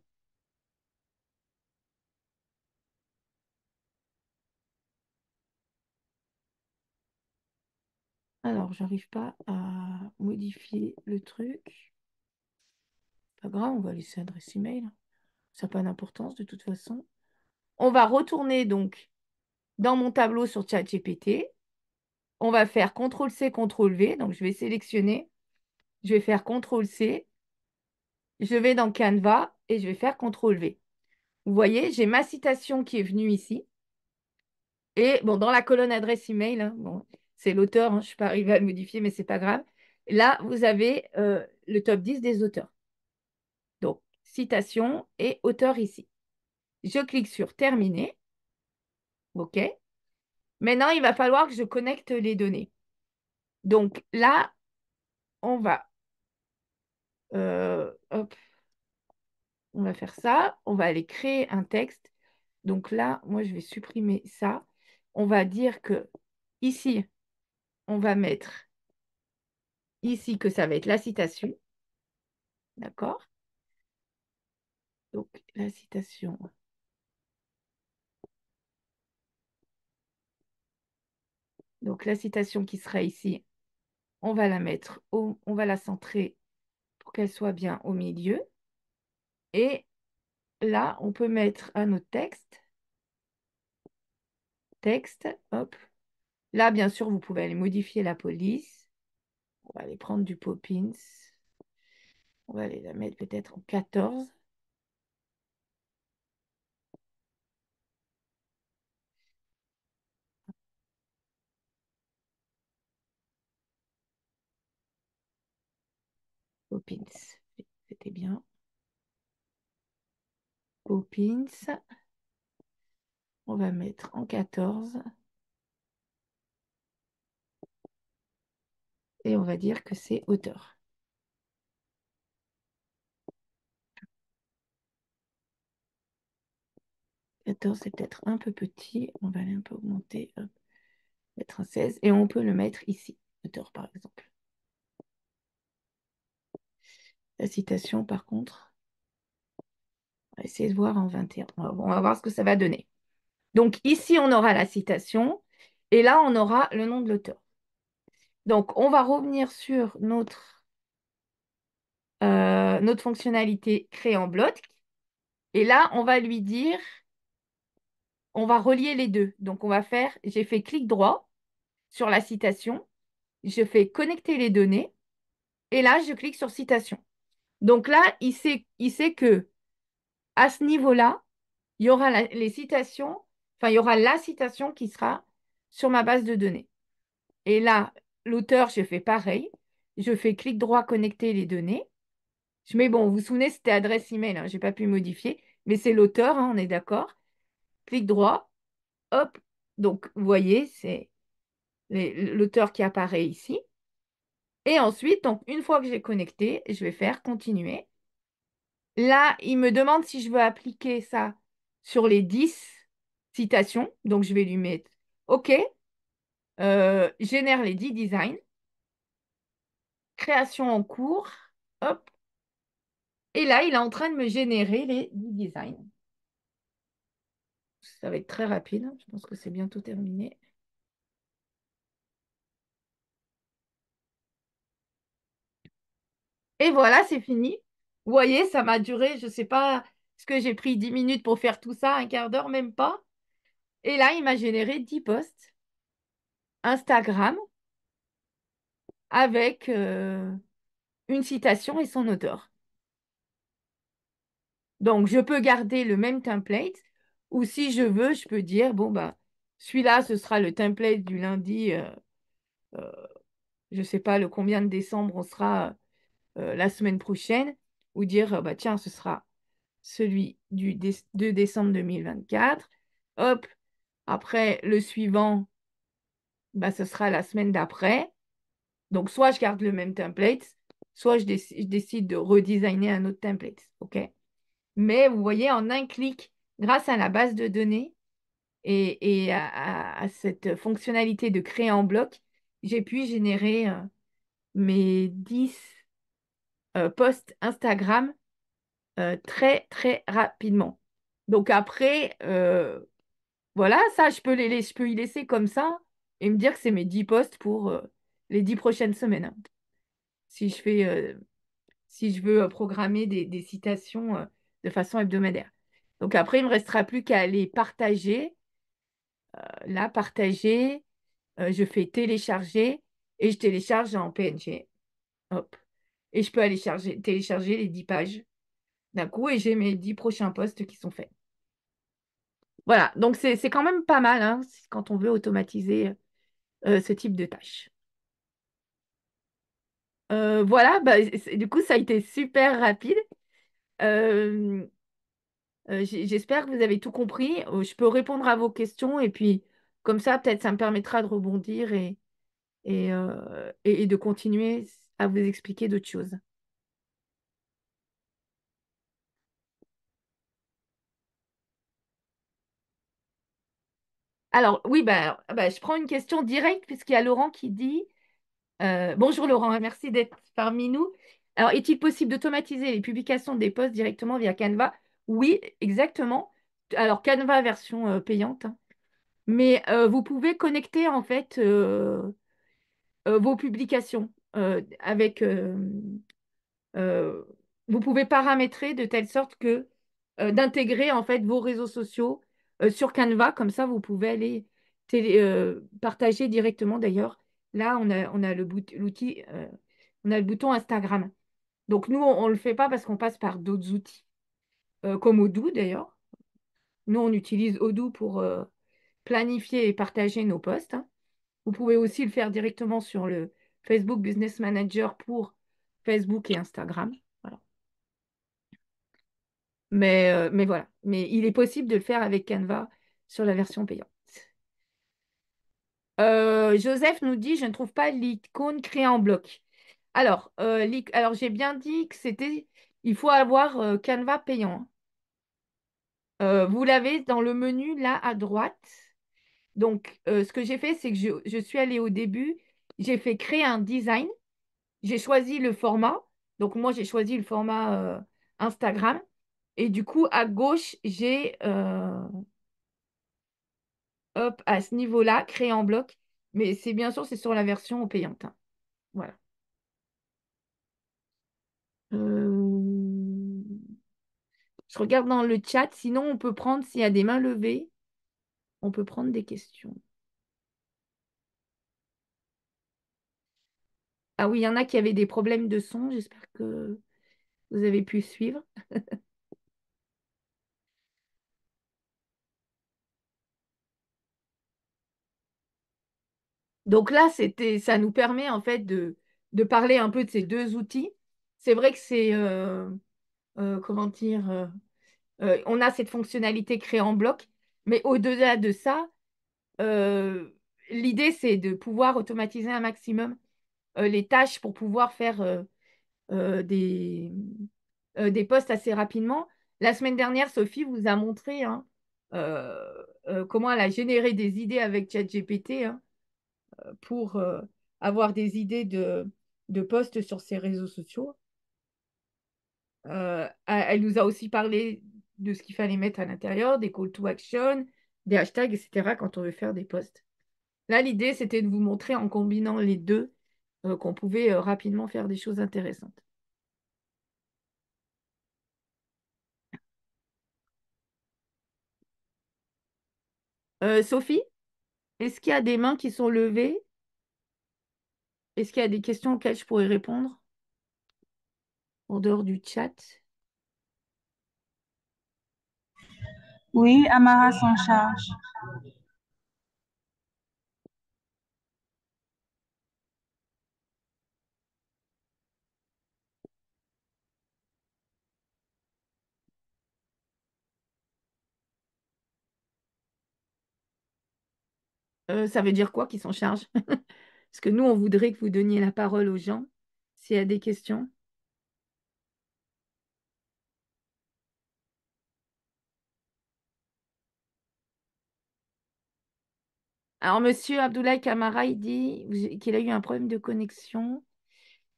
Alors, j'arrive pas à modifier le truc. Pas grave, on va laisser adresse email. Ça n'a pas d'importance de toute façon. On va retourner donc dans mon tableau sur ChatGPT. On va faire CTRL-C, CTRL-V. Donc, je vais sélectionner. Je vais faire CTRL-C. Je vais dans Canva et je vais faire CTRL-V. Vous voyez, j'ai ma citation qui est venue ici. Et bon, dans la colonne adresse email, hein, bon, c'est l'auteur, hein, je ne suis pas arrivée à le modifier, mais ce n'est pas grave. Là, vous avez le top 10 des auteurs. Donc, citation et auteur ici. Je clique sur Terminer. OK. Maintenant, il va falloir que je connecte les données. Donc là, on va, hop, on va faire ça. On va aller créer un texte. Donc là, moi, je vais supprimer ça. On va dire que ici, on va mettre ici que ça va être la citation. D'accord? Donc, la citation. Donc, la citation qui sera ici, on va la mettre, on va la centrer pour qu'elle soit bien au milieu. Et là, on peut mettre un autre texte. Texte, hop. Là, bien sûr, vous pouvez aller modifier la police. On va aller prendre du Poppins. On va aller la mettre peut-être en 14. Poppins, c'était bien. Poppins. On va mettre en 14. Et on va dire que c'est auteur. 14, c'est peut-être un peu petit. On va aller un peu augmenter. Hop, mettre un 16. Et on peut le mettre ici, auteur par exemple. La citation, par contre, on va essayer de voir en 21. On va voir ce que ça va donner. Donc ici, on aura la citation. Et là, on aura le nom de l'auteur. Donc, on va revenir sur notre fonctionnalité créer en bloc. Et là, on va lui dire, on va relier les deux. Donc, on va faire, j'ai fait clic droit sur la citation. Je fais connecter les données. Et là, je clique sur citation. Donc là, il sait que à ce niveau-là, il y aura les citations, enfin, il y aura la citation qui sera sur ma base de données. Et là, l'auteur, je fais pareil. Je fais clic droit, connecter les données. Je mets, bon, vous vous souvenez, c'était adresse email, hein, je n'ai pas pu modifier, mais c'est l'auteur, hein, on est d'accord. Clic droit, hop. Donc, vous voyez, c'est l'auteur qui apparaît ici. Et ensuite, donc, une fois que j'ai connecté, je vais faire continuer. Là, il me demande si je veux appliquer ça sur les 10 citations. Donc, je vais lui mettre OK, génère les 10 designs, création en cours, hop. Et là, il est en train de me générer les 10 designs. Ça va être très rapide. Je pense que c'est bientôt terminé. Et voilà, c'est fini. Vous voyez, ça m'a duré, je ne sais pas, ce que j'ai pris 10 minutes pour faire tout ça, un quart d'heure, même pas. Et là, il m'a généré 10 posts Instagram avec une citation et son auteur. Donc, je peux garder le même template ou si je veux, je peux dire, bon, ben, celui-là, ce sera le template du lundi, euh, je ne sais pas le combien de décembre on sera la semaine prochaine, ou dire, bah, tiens, ce sera celui du 2 décembre 2024. Hop, après, le suivant, bah, ce sera la semaine d'après. Donc, soit je garde le même template, soit je décide de redesigner un autre template. OK? Mais vous voyez, en un clic, grâce à la base de données et à cette fonctionnalité de créer en bloc, j'ai pu générer mes 10 posts Instagram très, très rapidement. Donc après, voilà, ça, je peux y laisser comme ça et me dire que c'est mes 10 posts pour les 10 prochaines semaines, hein, si je fais, si je veux programmer des citations de façon hebdomadaire. Donc après, il ne me restera plus qu'à les partager. Là, partager, je fais télécharger et je télécharge en PNG. Hop. Et je peux aller télécharger les 10 pages d'un coup et j'ai mes 10 prochains posts qui sont faits. Voilà, donc c'est quand même pas mal hein, quand on veut automatiser ce type de tâches. Voilà, bah, du coup, ça a été super rapide. Euh, j'espère que vous avez tout compris. Je peux répondre à vos questions et puis comme ça, peut-être ça me permettra de rebondir et de continuer à vous expliquer d'autres choses. Alors, oui, bah, je prends une question directe puisqu'il y a Laurent qui dit bonjour Laurent, merci d'être parmi nous. Alors, est-il possible d'automatiser les publications des posts directement via Canva? Oui, exactement. Alors, Canva version payante, hein. Mais vous pouvez connecter en fait vos publications avec. Vous pouvez paramétrer de telle sorte que d'intégrer en fait vos réseaux sociaux sur Canva. Comme ça, vous pouvez aller partager directement. D'ailleurs, là, on a l'outil, on a le bouton Instagram. Donc nous, on ne le fait pas parce qu'on passe par d'autres outils, comme Odoo d'ailleurs. Nous, on utilise Odoo pour planifier et partager nos posts, hein. Vous pouvez aussi le faire directement sur le Facebook Business Manager pour Facebook et Instagram. Voilà. Mais voilà. Mais il est possible de le faire avec Canva sur la version payante. Joseph nous dit, je ne trouve pas l'icône créée en bloc. Alors j'ai bien dit que c'était, il faut avoir Canva payant, hein. Vous l'avez dans le menu là à droite. Donc, ce que j'ai fait, c'est que je suis allée au début, j'ai fait créer un design, j'ai choisi le format. Donc, moi, j'ai choisi le format Instagram. Et du coup, à gauche, j'ai hop, à ce niveau-là, créé en bloc. Mais c'est bien sûr, c'est sur la version payante, hein. Voilà. Euh, Je regarde dans le chat. Sinon, on peut prendre, s'il y a des mains levées, on peut prendre des questions. Ah oui, il y en a qui avaient des problèmes de son. J'espère que vous avez pu suivre. Donc là, ça nous permet en fait de parler un peu de ces deux outils. C'est vrai que c'est, comment dire, on a cette fonctionnalité créée en bloc, mais au-delà de ça, euh, l'idée c'est de pouvoir automatiser un maximum les tâches pour pouvoir faire euh, des, des posts assez rapidement. La semaine dernière, Sophie vous a montré hein, comment elle a généré des idées avec ChatGPT, hein, pour avoir des idées de posts sur ses réseaux sociaux. Elle nous a aussi parlé de ce qu'il fallait mettre à l'intérieur, des call to action, des hashtags, etc. quand on veut faire des posts. Là, l'idée, c'était de vous montrer en combinant les deux qu'on pouvait rapidement faire des choses intéressantes. Sophie, est-ce qu'il y a des mains qui sont levées? Est-ce qu'il y a des questions auxquelles je pourrais répondre en dehors du chat? Oui, Amara s'en charge. Ça veut dire quoi qui s'en charge? Parce que nous, on voudrait que vous donniez la parole aux gens s'il y a des questions. Alors, Monsieur Abdoulaye Camara, il dit qu'il a eu un problème de connexion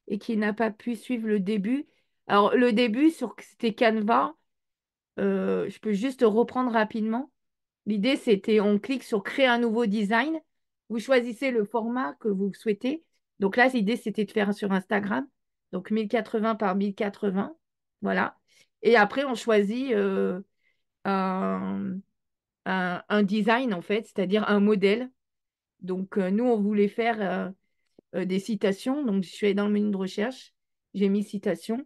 et qu'il n'a pas pu suivre le début. Alors, le début, c'était Canva. Je peux juste reprendre rapidement. L'idée, c'était on clique sur créer un nouveau design. Vous choisissez le format que vous souhaitez. Donc là, l'idée, c'était de faire sur Instagram. Donc 1080 par 1080. Voilà. Et après, on choisit un, un design, en fait, c'est-à-dire un modèle. Donc, nous, on voulait faire des citations. Donc, je suis allée dans le menu de recherche, j'ai mis citation.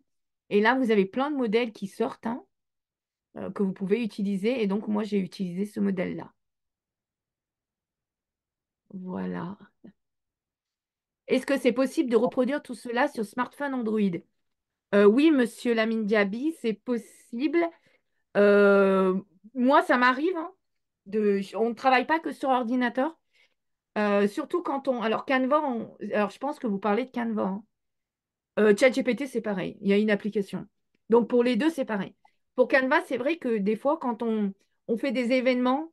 Et là, vous avez plein de modèles qui sortent, hein, que vous pouvez utiliser. Et donc, moi, j'ai utilisé ce modèle-là. Voilà. Est-ce que c'est possible de reproduire tout cela sur smartphone Android? Oui, monsieur Lamine Diaby, c'est possible. Euh, Moi, ça m'arrive, hein, on ne travaille pas que sur ordinateur. Surtout quand on. Alors, Canva, alors je pense que vous parlez de Canva, hein. ChatGPT, c'est pareil. Il y a une application. Donc, pour les deux, c'est pareil. Pour Canva, c'est vrai que des fois, quand on fait des événements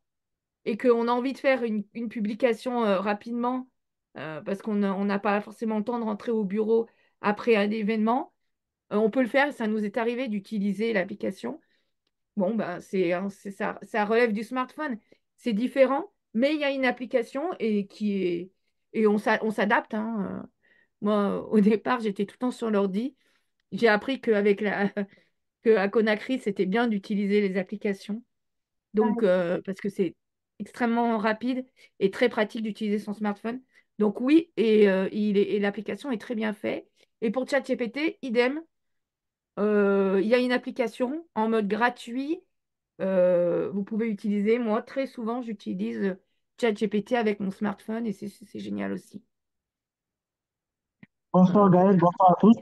et qu'on a envie de faire une publication rapidement, parce on n'a pas forcément le temps de rentrer au bureau après un événement, on peut le faire. Ça nous est arrivé d'utiliser l'application. Bon, ben, c'est ça, ça relève du smartphone. C'est différent, mais il y a une application et on s'adapte, hein. Moi, au départ, j'étais tout le temps sur l'ordi. J'ai appris que à Conakry, c'était bien d'utiliser les applications. Donc, parce que c'est extrêmement rapide et très pratique d'utiliser son smartphone. Donc oui, et l'application est très bien faite. Et pour ChatGPT, idem, il y a une application en mode gratuit. Vous pouvez utiliser. Moi, très souvent, j'utilise ChatGPT avec mon smartphone et c'est génial aussi. Bonsoir Voilà. Gaël, bonsoir à tous.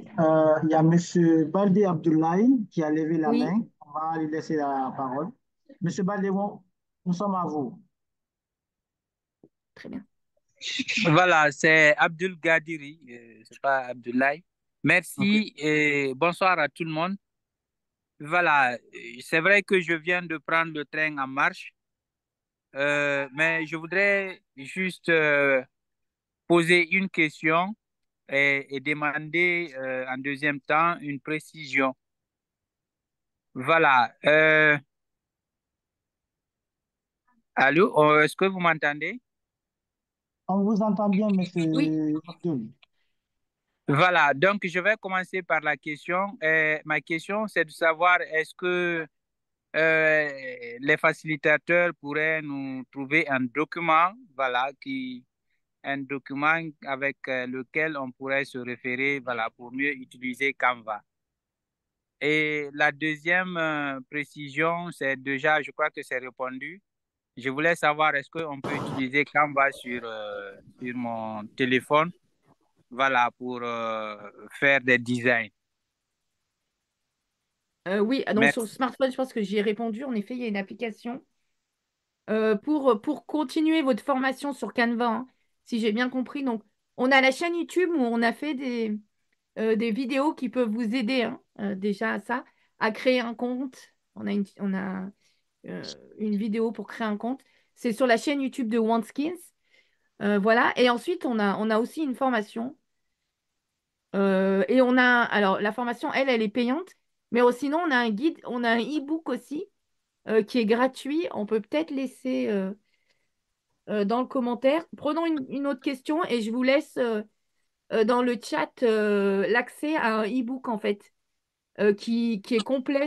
Il y a Monsieur Baldé Abdoulaye qui a levé la Oui, main. On va lui laisser la parole. Monsieur Baldé, nous sommes à vous. très bien. Voilà, c'est Abdul Gadiri, c'est pas Abdoulaye. OK. Merci et bonsoir à tout le monde. Voilà, c'est vrai que je viens de prendre le train en marche, mais je voudrais juste poser une question et demander en deuxième temps une précision. Voilà, allô, est-ce que vous m'entendez? On vous entend bien, Oui, Monsieur Abdoul. Voilà, donc je vais commencer par la question. Ma question, c'est de savoir est-ce que les facilitateurs pourraient nous trouver un document, voilà, un document avec lequel on pourrait se référer, voilà, pour mieux utiliser Canva. Et la deuxième précision, c'est déjà, je crois que c'est répondu. Je voulais savoir est-ce qu'on peut utiliser Canva sur mon téléphone, voilà, pour faire des designs. oui. Donc sur le Merci. smartphone, je pense que j'y ai répondu. En effet, il y a une application pour continuer votre formation sur Canva, hein, si j'ai bien compris. Donc, on a la chaîne YouTube où on a fait des vidéos qui peuvent vous aider, hein, déjà à ça, à créer un compte. On a une vidéo pour créer un compte. C'est sur la chaîne YouTube de OneSkins. Voilà. Et ensuite, on a aussi une formation. Et alors la formation, elle est payante. Mais sinon, on a un guide, on a un e-book aussi qui est gratuit. On peut peut-être laisser dans le commentaire. Prenons une autre question et je vous laisse dans le chat l'accès à un e-book en fait qui est complet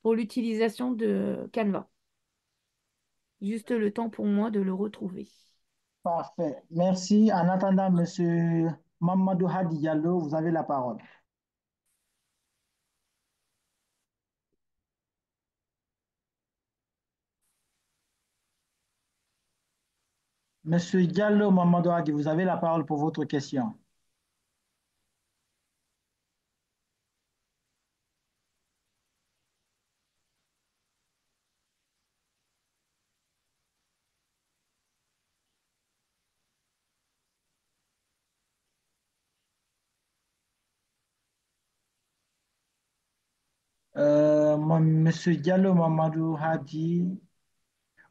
pour l'utilisation de Canva. Juste le temps pour moi de le retrouver. Parfait. Merci. En attendant, Monsieur Mamadou Hadi Diallo, vous avez la parole. Monsieur Diallo Mamadou Hadi, vous avez la parole pour votre question. Monsieur Diallo Mamadou Hadi.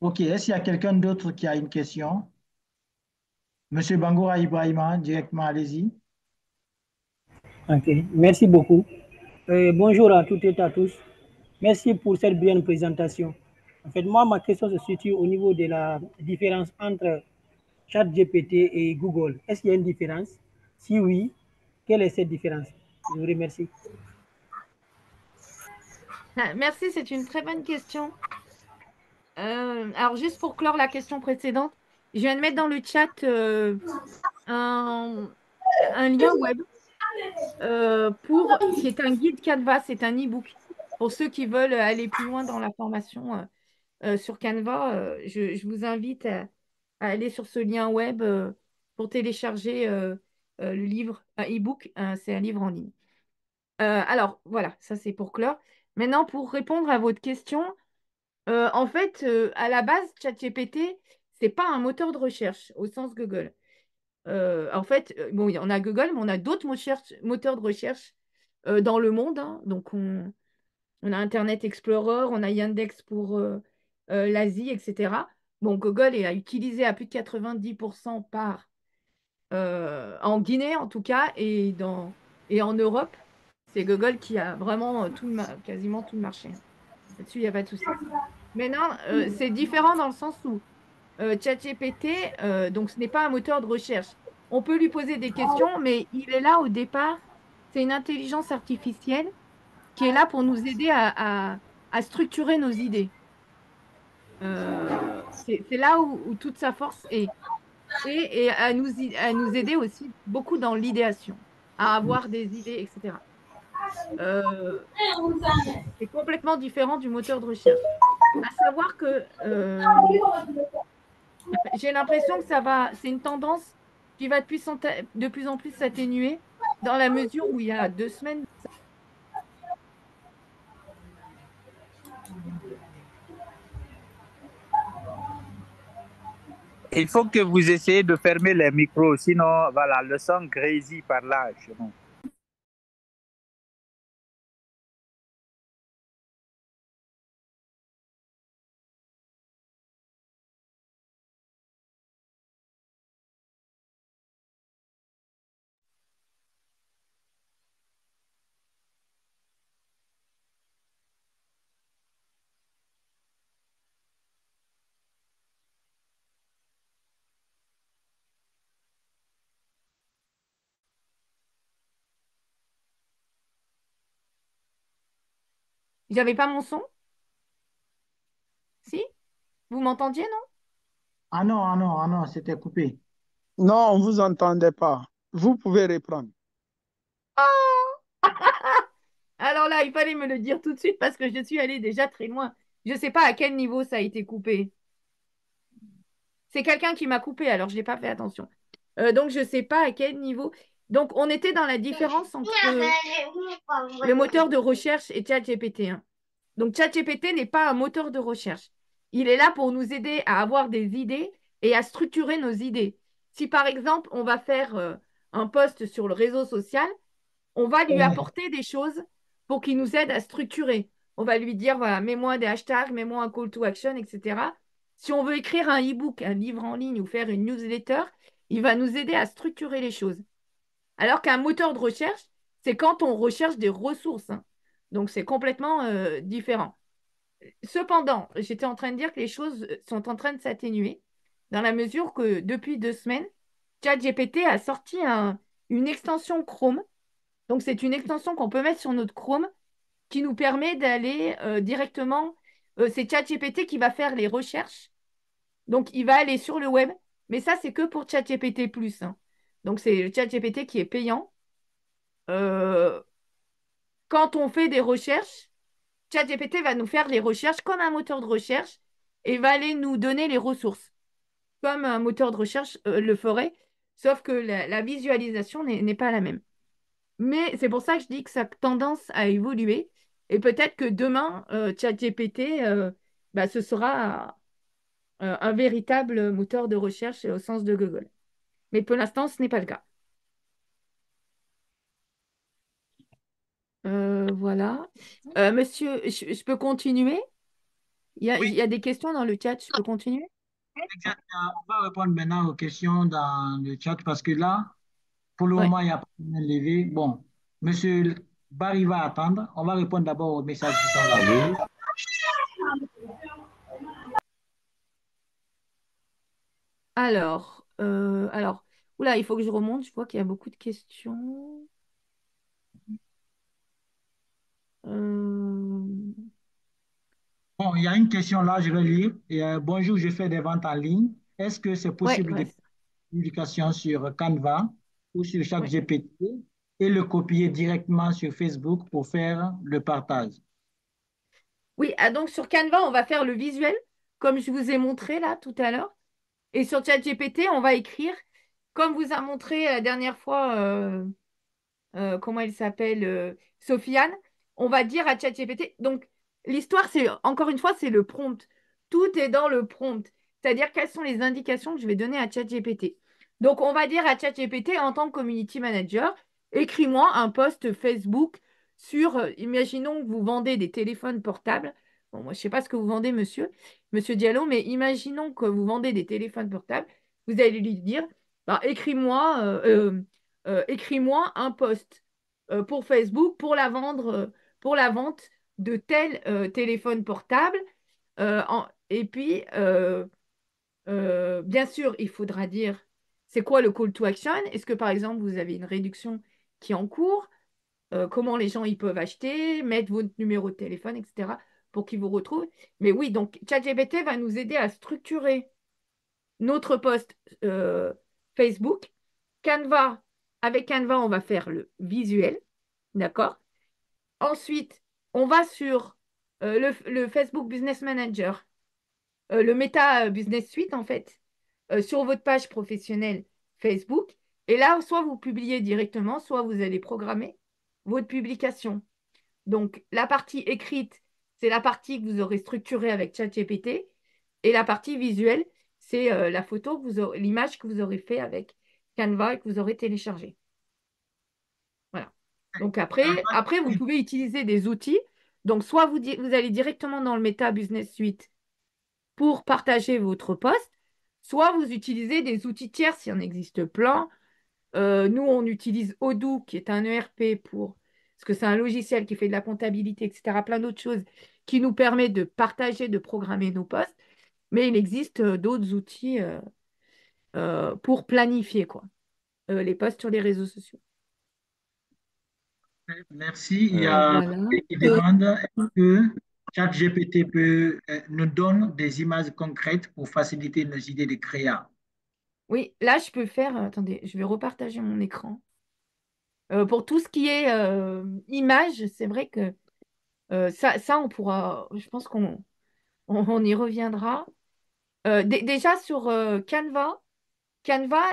OK. Est-ce qu'il y a quelqu'un d'autre qui a une question? Monsieur Bangoura Ibrahima, directement, allez-y. Ok, merci beaucoup. Bonjour à toutes et à tous. Merci pour cette brillante présentation. En fait, moi, ma question se situe au niveau de la différence entre ChatGPT et Google. Est-ce qu'il y a une différence? Si oui, quelle est cette différence? Je vous remercie. Ah, merci, c'est une très bonne question. Alors, juste pour clore la question précédente, je viens de mettre dans le chat un, un lien web qui est un guide Canva, c'est un e-book. Pour ceux qui veulent aller plus loin dans la formation sur Canva, je vous invite à aller sur ce lien web pour télécharger le livre, un e-book, c'est un livre en ligne. Alors, voilà, ça c'est pour clore. Maintenant, pour répondre à votre question, en fait, à la base, ChatGPT, c'est pas un moteur de recherche au sens Google. En fait, bon, on a Google, mais on a d'autres moteurs de recherche dans le monde, hein. Donc, on a Internet Explorer, on a Yandex pour l'Asie, etc. Bon, Google est utilisé à plus de 90% en Guinée, en tout cas, et en Europe. C'est Google qui a vraiment quasiment tout le marché, hein. Là-dessus, il n'y a pas de souci. Maintenant, c'est différent dans le sens où ChatGPT, donc ce n'est pas un moteur de recherche. On peut lui poser des questions, mais il est là au départ. C'est une intelligence artificielle qui est là pour nous aider à structurer nos idées. C'est là où toute sa force est. Et à nous aider aussi beaucoup dans l'idéation, à avoir des idées, etc. Euh, c'est complètement différent du moteur de recherche. À savoir que j'ai l'impression que c'est une tendance qui va de plus en plus s'atténuer dans la mesure où il y a 2 semaines. Il faut que vous essayez de fermer les micros, sinon, voilà, le son grésille par là chez nous. J'avais pas mon son? Si? Vous m'entendiez, non? Ah non, ah non, ah non, c'était coupé. Non, on ne vous entendait pas. Vous pouvez reprendre. Alors là, il fallait me le dire tout de suite parce que je suis allée déjà très loin. Je ne sais pas à quel niveau ça a été coupé. C'est quelqu'un qui m'a coupé, alors je n'ai pas fait attention. Donc, je ne sais pas à quel niveau. Donc, on était dans la différence entre le moteur de recherche et ChatGPT, hein. Donc, ChatGPT n'est pas un moteur de recherche. Il est là pour nous aider à avoir des idées et à structurer nos idées. Si, par exemple, on va faire un post sur le réseau social, on va lui apporter des choses pour qu'il nous aide à structurer. On va lui dire, voilà, mets-moi des hashtags, mets-moi un call to action, etc. Si on veut écrire un e-book, un livre en ligne ou faire une newsletter, il va nous aider à structurer les choses. Alors qu'un moteur de recherche, c'est quand on recherche des ressources, hein. Donc, c'est complètement différent. Cependant, j'étais en train de dire que les choses sont en train de s'atténuer dans la mesure que depuis 2 semaines, ChatGPT a sorti une extension Chrome. Donc, c'est une extension qu'on peut mettre sur notre Chrome qui nous permet d'aller directement. C'est ChatGPT qui va faire les recherches. Donc, il va aller sur le web. Mais ça, c'est que pour ChatGPT plus, hein. Donc, c'est le ChatGPT qui est payant. Euh, Quand on fait des recherches, ChatGPT va nous faire les recherches comme un moteur de recherche et va aller nous donner les ressources comme un moteur de recherche le ferait, sauf que la visualisation n'est pas la même. Mais c'est pour ça que je dis que ça a tendance à évoluer. Et peut-être que demain, ChatGPT, ce sera un véritable moteur de recherche au sens de Google. Mais pour l'instant, ce n'est pas le cas. Voilà. Monsieur, je peux continuer? Il Oui, y a des questions dans le chat, je peux continuer? exact. On va répondre maintenant aux questions dans le chat parce que là, pour le Oui. moment, il n'y a pas de main levée. Bon, Monsieur Barry va attendre. On va répondre d'abord aux messages qui sont là. Alors, Oula, il faut que je remonte. Je vois qu'il y a beaucoup de questions. Euh, Bon, il y a une question là, je vais lire. Bonjour, je fais des ventes en ligne. Est-ce que c'est Ouais, possible de ouais, faire une publication sur Canva ou sur ouais. ChatGPT et le copier directement sur Facebook pour faire le partage? Oui, ah, donc sur Canva, on va faire le visuel, comme je vous ai montré là tout à l'heure. Et sur ChatGPT, on va écrire, comme vous a montré la dernière fois, comment elle s'appelle, Sofiane, on va dire à ChatGPT. Donc, l'histoire, c'est, encore une fois, c'est le prompt. Tout est dans le prompt. C'est-à-dire quelles sont les indications que je vais donner à ChatGPT. Donc, on va dire à ChatGPT, en tant que community manager, écris-moi un post Facebook sur, imaginons que vous vendez des téléphones portables. Bon, moi, je ne sais pas ce que vous vendez, monsieur Diallo, mais imaginons que vous vendez des téléphones portables. Vous allez lui dire, bah, écris-moi un post pour Facebook pour la vente de tel téléphone portable. Et puis, bien sûr, il faudra dire c'est quoi le call to action? Est-ce que, par exemple, vous avez une réduction qui est en cours? Comment les gens ils peuvent acheter, mettre votre numéro de téléphone, etc., pour qu'ils vous retrouvent. Mais oui, donc ChatGPT va nous aider à structurer notre post Facebook. Canva, avec Canva, on va faire le visuel, d'accord? Ensuite, on va sur le Facebook Business Manager, le Meta Business Suite, en fait, sur votre page professionnelle Facebook. Et là, soit vous publiez directement, soit vous allez programmer votre publication. Donc, la partie écrite, c'est la partie que vous aurez structurée avec ChatGPT. Et la partie visuelle, c'est la photo l'image que vous aurez fait avec Canva et que vous aurez téléchargé. Voilà. Donc après, vous pouvez utiliser des outils. Donc, soit vous allez directement dans le Meta Business Suite pour partager votre post, soit vous utilisez des outils tiers s'il en existe plein. Nous, on utilise Odoo, qui est un ERP parce que c'est un logiciel qui fait de la comptabilité, etc., plein d'autres choses qui nous permet de partager, de programmer nos posts. Mais il existe d'autres outils pour planifier quoi, les posts sur les réseaux sociaux. Merci. Il y a Voilà. qui demande est-ce que ChatGPT peut nous donne des images concrètes pour faciliter nos idées de créa. Oui, là, je peux faire. Attendez, je vais repartager mon écran. Pour tout ce qui est image, c'est vrai que ça, on pourra. Je pense on y reviendra. Déjà sur Canva,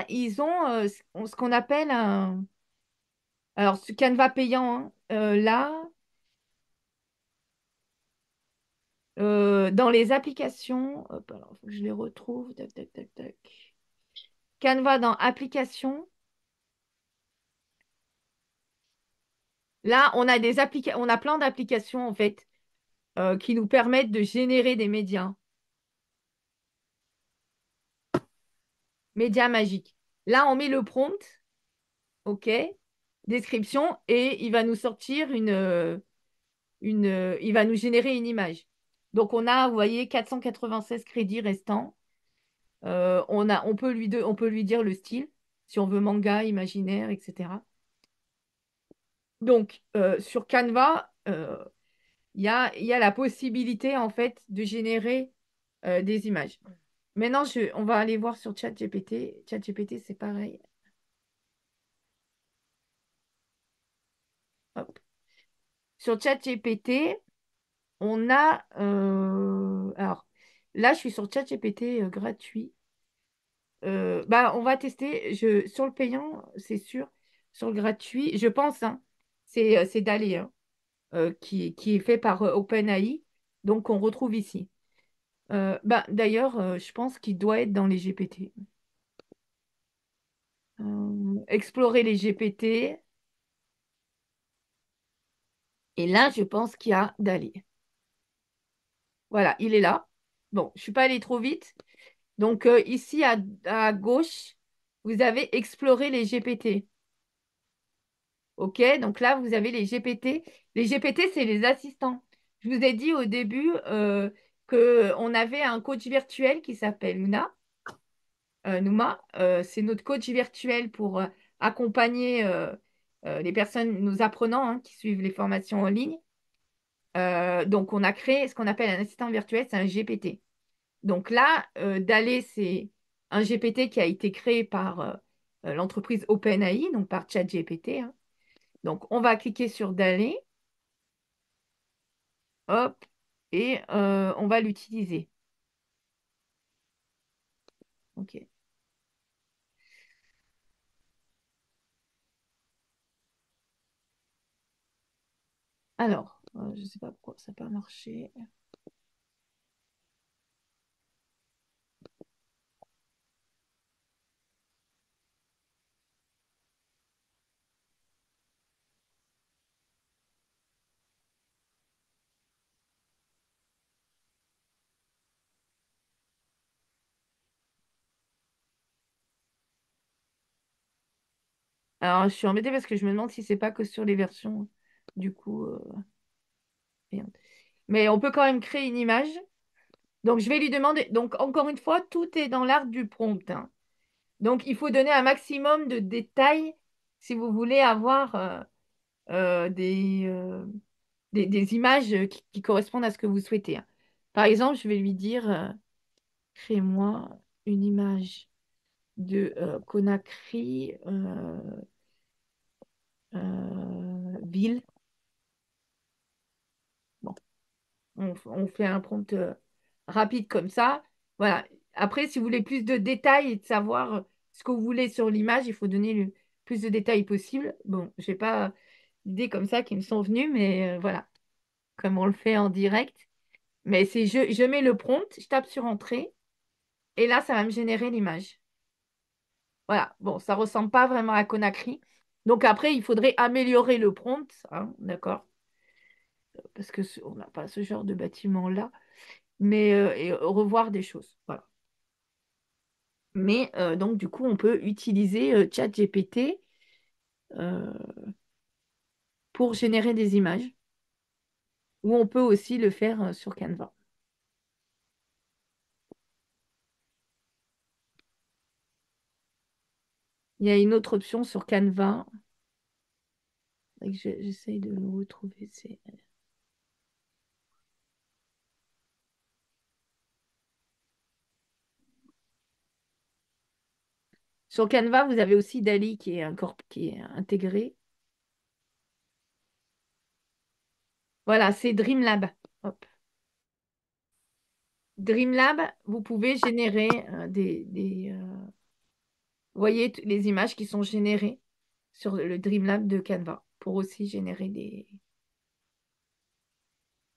ils ont ce qu'on appelle un. Alors, ce Canva payant, hein, là, dans les applications, hop, alors, faut que je les retrouve. Tac, tac, tac, tac. Canva dans applications. Là, on a plein d'applications en fait qui nous permettent de générer des médias. Médias magiques. Là, on met le prompt, OK, description, et il va nous sortir il va nous générer une image. Donc, on a, vous voyez, 496 crédits restants. On peut lui dire le style, si on veut manga, imaginaire, etc. Donc, sur Canva, il y a la possibilité, en fait, de générer des images. Maintenant, on va aller voir sur ChatGPT. ChatGPT, c'est pareil. Hop. Sur ChatGPT, on a. Alors, là, je suis sur ChatGPT gratuit. Bah, on va tester. Sur le payant, c'est sûr. Sur le gratuit, je pense, hein, c'est Dall-E, hein, qui est fait par OpenAI. Donc, on retrouve ici. Bah, d'ailleurs, je pense qu'il doit être dans les GPT. Explorer les GPT. Et là, je pense qu'il y a Dall-E. Voilà, il est là. Bon, je ne suis pas allée trop vite. Donc, ici, à gauche, vous avez exploré les GPT. OK? Donc là, vous avez les GPT. Les GPT, c'est les assistants. Je vous ai dit au début qu'on avait un coach virtuel qui s'appelle Luna. Nouma. C'est notre coach virtuel pour accompagner les personnes, nos apprenants qui suivent les formations en ligne. Donc, on a créé ce qu'on appelle un assistant virtuel, c'est un GPT. Donc là, Dall-E, c'est un GPT qui a été créé par l'entreprise OpenAI, donc par ChatGPT. Donc, on va cliquer sur Dall-E, hop, et on va l'utiliser. OK. Alors, je ne sais pas pourquoi ça n'a pas marché. Alors, je suis embêtée parce que je me demande si c'est pas que sur les versions. Du coup, merde. Mais on peut quand même créer une image. Donc, je vais lui demander. Donc, encore une fois, tout est dans l'art du prompt. Donc, il faut donner un maximum de détails si vous voulez avoir des images qui correspondent à ce que vous souhaitez. Par exemple, je vais lui dire, crée-moi une image de Conakry, ville. Bon, on fait un prompt rapide comme ça. Voilà. Après, si vous voulez plus de détails et de savoir ce que vous voulez sur l'image, il faut donner le plus de détails possible. Bon, je n'ai pas d'idées comme ça qui me sont venues, mais voilà, comme on le fait en direct. Mais c'est je mets le prompt, je tape sur Entrée, et là, ça va me générer l'image. Voilà. Bon, ça ressemble pas vraiment à Conakry. Donc après, il faudrait améliorer le prompt, d'accord? Parce que on n'a pas ce genre de bâtiment-là, mais et revoir des choses. Voilà. Mais donc, du coup, on peut utiliser ChatGPT euh, pour générer des images, ou on peut aussi le faire sur Canva. Il y a une autre option sur Canva. J'essaye de le retrouver. Sur Canva, vous avez aussi Dali qui est intégré. Voilà, c'est Dreamlab. Hop. Dreamlab, vous pouvez générer vous voyez les images qui sont générées sur le Dreamlab de Canva pour aussi générer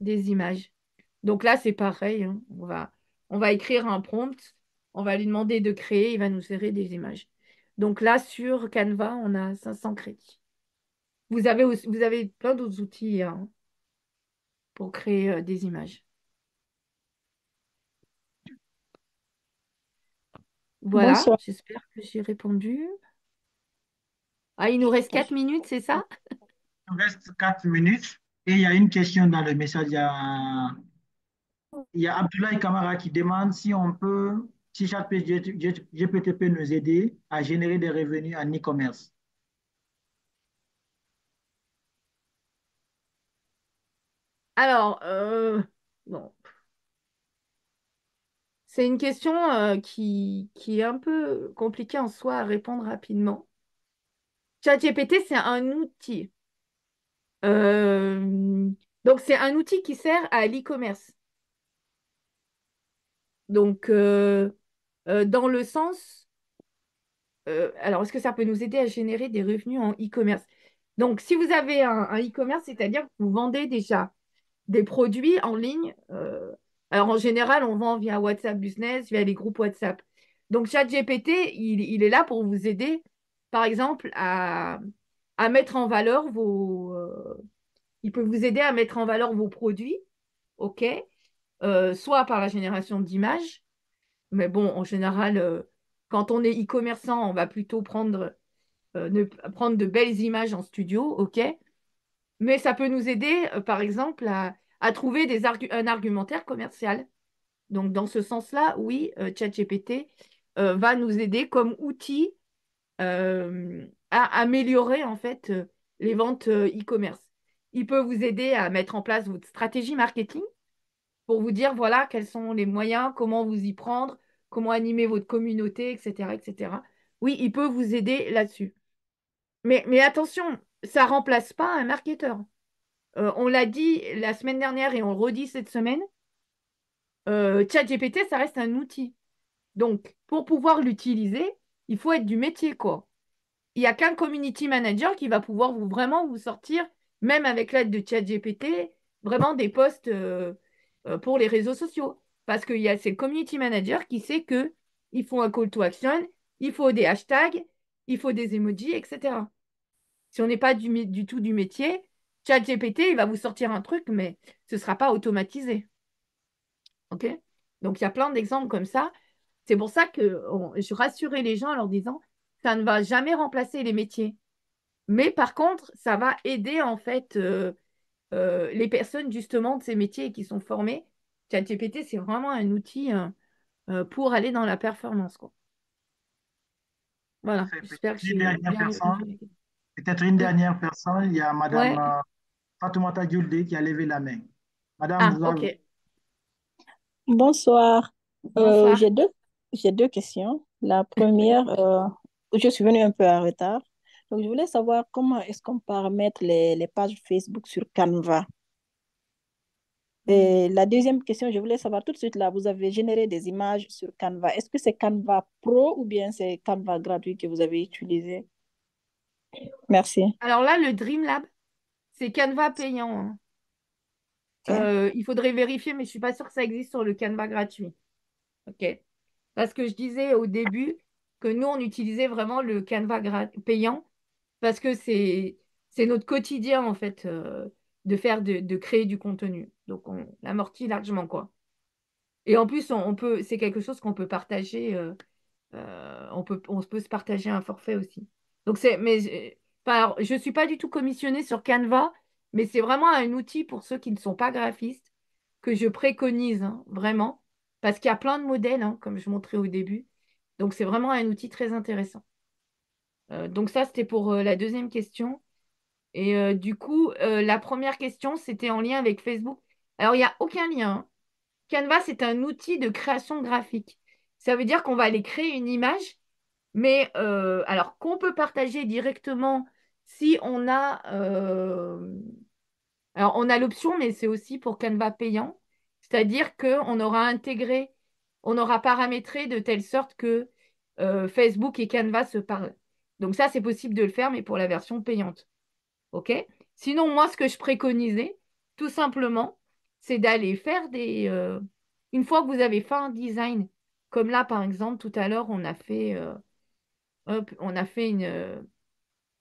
des images. Donc là, c'est pareil. On va écrire un prompt, on va lui demander de créer, il va nous générer des images. Donc là, sur Canva, on a 500 crédits. Vous avez plein d'autres outils pour créer des images. Voilà, Bonsoir. j'espère que j'ai répondu. Ah, il nous reste 4 minutes, c'est ça? Il nous reste 4 minutes et il y a une question dans le message. Il y a Abdoulaye Kamara qui demande si on peut, si ChatGPT peut nous aider à générer des revenus en e-commerce. Alors, bon, c'est une question qui est un peu compliquée en soi à répondre rapidement. ChatGPT, c'est un outil. Euh, donc, c'est un outil qui sert à l'e-commerce. Donc, dans le sens, alors, est-ce que ça peut nous aider à générer des revenus en e-commerce? Donc, si vous avez un e-commerce, c'est-à-dire que vous vendez déjà des produits en ligne. Alors, en général, on vend via WhatsApp Business, via les groupes WhatsApp. Donc, ChatGPT, il est là pour vous aider, par exemple, à mettre en valeur il peut vous aider à mettre en valeur vos produits, OK? Soit par la génération d'images, mais bon, en général, quand on est e-commerçant, on va plutôt prendre de belles images en studio, OK? Mais ça peut nous aider, par exemple, à trouver un argumentaire commercial. Donc, dans ce sens-là, oui, ChatGPT va nous aider comme outil à améliorer en fait les ventes e-commerce. Il peut vous aider à mettre en place votre stratégie marketing pour vous dire voilà quels sont les moyens, comment vous y prendre, comment animer votre communauté, etc., etc. Oui, il peut vous aider là-dessus. Mais attention, ça ne remplace pas un marketeur. On l'a dit la semaine dernière et on le redit cette semaine, ChatGPT, ça reste un outil. Donc, pour pouvoir l'utiliser, il faut être du métier, quoi. Il n'y a qu'un community manager qui va pouvoir vraiment vous sortir, même avec l'aide de ChatGPT, vraiment des posts pour les réseaux sociaux. Parce qu'il y a c'est le community manager qui sait que il faut un call to action, il faut des hashtags, il faut des emojis, etc. Si on n'est pas du tout du métier, ChatGPT, il va vous sortir un truc, mais ce ne sera pas automatisé. OK? Donc, il y a plein d'exemples comme ça. C'est pour ça que je rassurais les gens en leur disant, ça ne va jamais remplacer les métiers. Mais par contre, ça va aider en fait les personnes justement de ces métiers qui sont formées. ChatGPT, c'est vraiment un outil pour aller dans la performance, quoi. Voilà, Parfait. j'espère que Une j'ai dernière bien répondu à personne, la question. peut-être une Oui, dernière personne, il y a Madame ouais. Fatoumata Diouldé qui a levé la main. Madame, Ah, vous avez... ok. Bonsoir. Bonsoir. J'ai deux questions. La première, je suis venue un peu en retard. Donc, je voulais savoir comment est-ce qu'on paramètre les pages Facebook sur Canva. Hmm. Et la deuxième question, je voulais savoir tout de suite là, vous avez généré des images sur Canva. Est-ce que c'est Canva Pro ou bien c'est Canva gratuit que vous avez utilisé? Merci. Alors là, le Dream Lab, c'est Canva payant, hein. Ok. Il faudrait vérifier, mais je ne suis pas sûre que ça existe sur le Canva gratuit. OK. Parce que je disais au début que nous, on utilisait vraiment le Canva payant parce que c'est notre quotidien, en fait, de faire, de créer du contenu. Donc, on l'amortit largement, quoi. Et en plus, on peut, c'est quelque chose qu'on peut partager. On peut se partager un forfait aussi. Donc, enfin, alors, je ne suis pas du tout commissionnée sur Canva, mais c'est vraiment un outil pour ceux qui ne sont pas graphistes que je préconise, hein, vraiment, parce qu'il y a plein de modèles, hein, comme je montrais au début. Donc, c'est vraiment un outil très intéressant. Donc, ça, c'était pour la deuxième question. Et du coup, la première question, c'était en lien avec Facebook. Alors, il n'y a aucun lien, hein. Canva, c'est un outil de création graphique. Ça veut dire qu'on va aller créer une image, mais alors qu'on peut partager directement si on a, alors on a l'option, mais c'est aussi pour Canva payant, c'est-à-dire qu'on aura intégré, on aura paramétré de telle sorte que Facebook et Canva se parlent. Donc ça, c'est possible de le faire, mais pour la version payante. OK? Sinon, moi, ce que je préconisais, tout simplement, c'est d'aller faire une fois que vous avez fait un design, comme là, par exemple, tout à l'heure, on a fait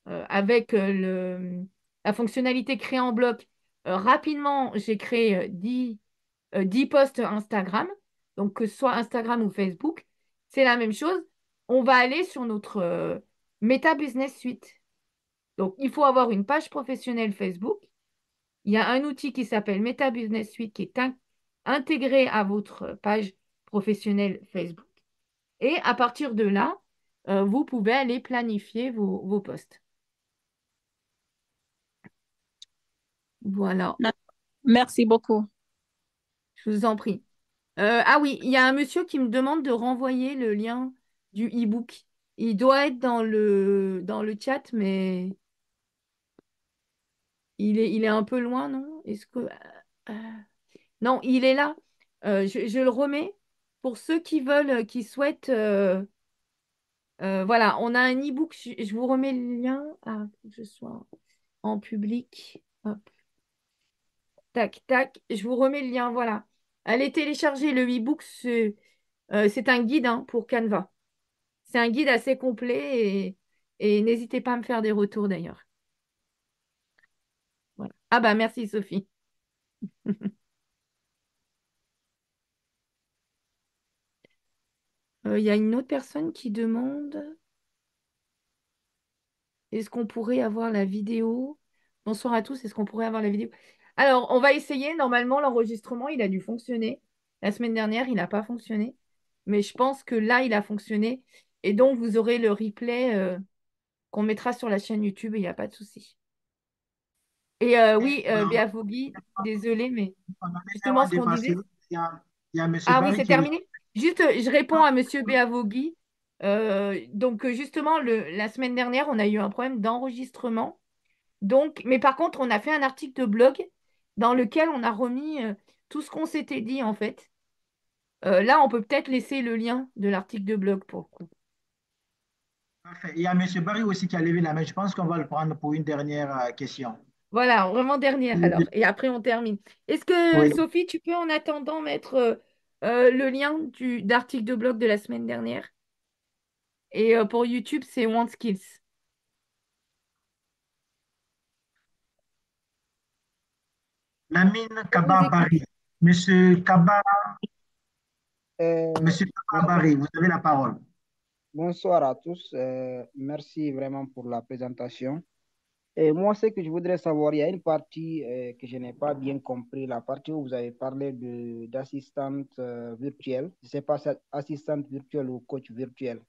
avec la fonctionnalité créer en bloc. Rapidement, j'ai créé 10 posts Instagram. Donc, que ce soit Instagram ou Facebook, c'est la même chose. On va aller sur notre Meta Business Suite. Donc, il faut avoir une page professionnelle Facebook. Il y a un outil qui s'appelle Meta Business Suite qui est intégré à votre page professionnelle Facebook. Et à partir de là, vous pouvez aller planifier vos posts. Voilà, Merci beaucoup. je vous en prie. Ah oui, il y a un monsieur qui me demande de renvoyer le lien du e-book. Il doit être dans le chat, mais il est un peu loin, non? Est-ce que... euh, non, il est là. Je le remets pour ceux qui veulent, qui souhaitent. Voilà, on a un e-book. Je vous remets le lien. Ah, faut que je sois en public. Hop, tac, tac. Je vous remets le lien. Voilà. Allez télécharger le e-book. C'est un guide, hein, pour Canva. C'est un guide assez complet et n'hésitez pas à me faire des retours d'ailleurs. Voilà. Ah bah merci Sophie. Il y a une autre personne qui demande, est-ce qu'on pourrait avoir la vidéo? Bonsoir à tous, est-ce qu'on pourrait avoir la vidéo? Alors, on va essayer. Normalement, l'enregistrement, il a dû fonctionner. La semaine dernière, il n'a pas fonctionné. Mais je pense que là, il a fonctionné. Et donc, vous aurez le replay qu'on mettra sur la chaîne YouTube et il n'y a pas de souci. Et oui, Béa Fogui, désolée, mais On a justement, légèrement ce qu'on dépassé. disait. Il y a M. Ah oui, Barry c'est qui veut. terminé. Juste, je réponds à Monsieur Béavogui. Donc, justement, la semaine dernière, on a eu un problème d'enregistrement. Donc, mais par contre, on a fait un article de blog dans lequel on a remis tout ce qu'on s'était dit, en fait. Là, on peut peut-être laisser le lien de l'article de blog pour le coup. Parfait. Il y a M. Barry aussi qui a levé la main. Je pense qu'on va le prendre pour une dernière question. Voilà, vraiment dernière alors. Et après, on termine. Est-ce que, Oui. Sophie, tu peux en attendant mettre le lien d'article de blog de la semaine dernière? Et pour YouTube, c'est OneSkills. Lamine On vous Kaba écoute. Barry. Monsieur Kaba, Euh, Monsieur Kaba bon- Barry, vous avez la parole. Bonsoir à tous. Merci vraiment pour la présentation. Et moi, ce que je voudrais savoir, il y a une partie que je n'ai pas bien compris, la partie où vous avez parlé d'assistante virtuelle. Je ne sais pas si c'est assistante virtuelle ou coach virtuel.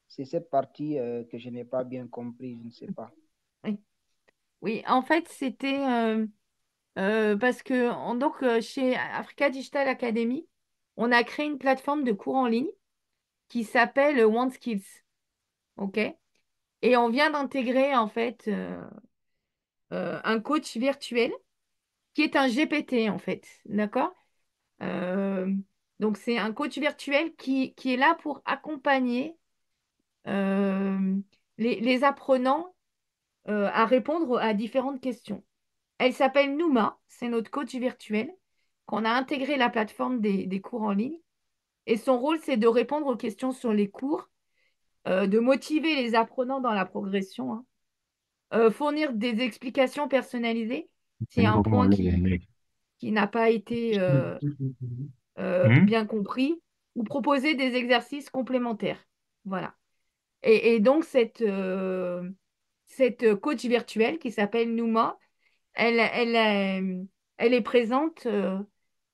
C'est cette partie que je n'ai pas bien compris, je ne sais pas. Oui. Oui, en fait, c'était parce que chez Africa Digital Academy, on a créé une plateforme de cours en ligne qui s'appelle OneSkills. OK? Et on vient d'intégrer en fait un coach virtuel qui est un GPT en fait. D'accord? Euh, donc, c'est un coach virtuel qui est là pour accompagner euh, les apprenants à répondre à différentes questions. Elle s'appelle Nouma, c'est notre coach virtuel qu'on a intégré la plateforme des cours en ligne. Et son rôle, c'est de répondre aux questions sur les cours, de motiver les apprenants dans la progression, hein, fournir des explications personnalisées s'il y a un point qui n'a pas été bien compris, ou proposer des exercices complémentaires. Voilà. Et donc, cette coach virtuelle qui s'appelle Nouma, elle est présente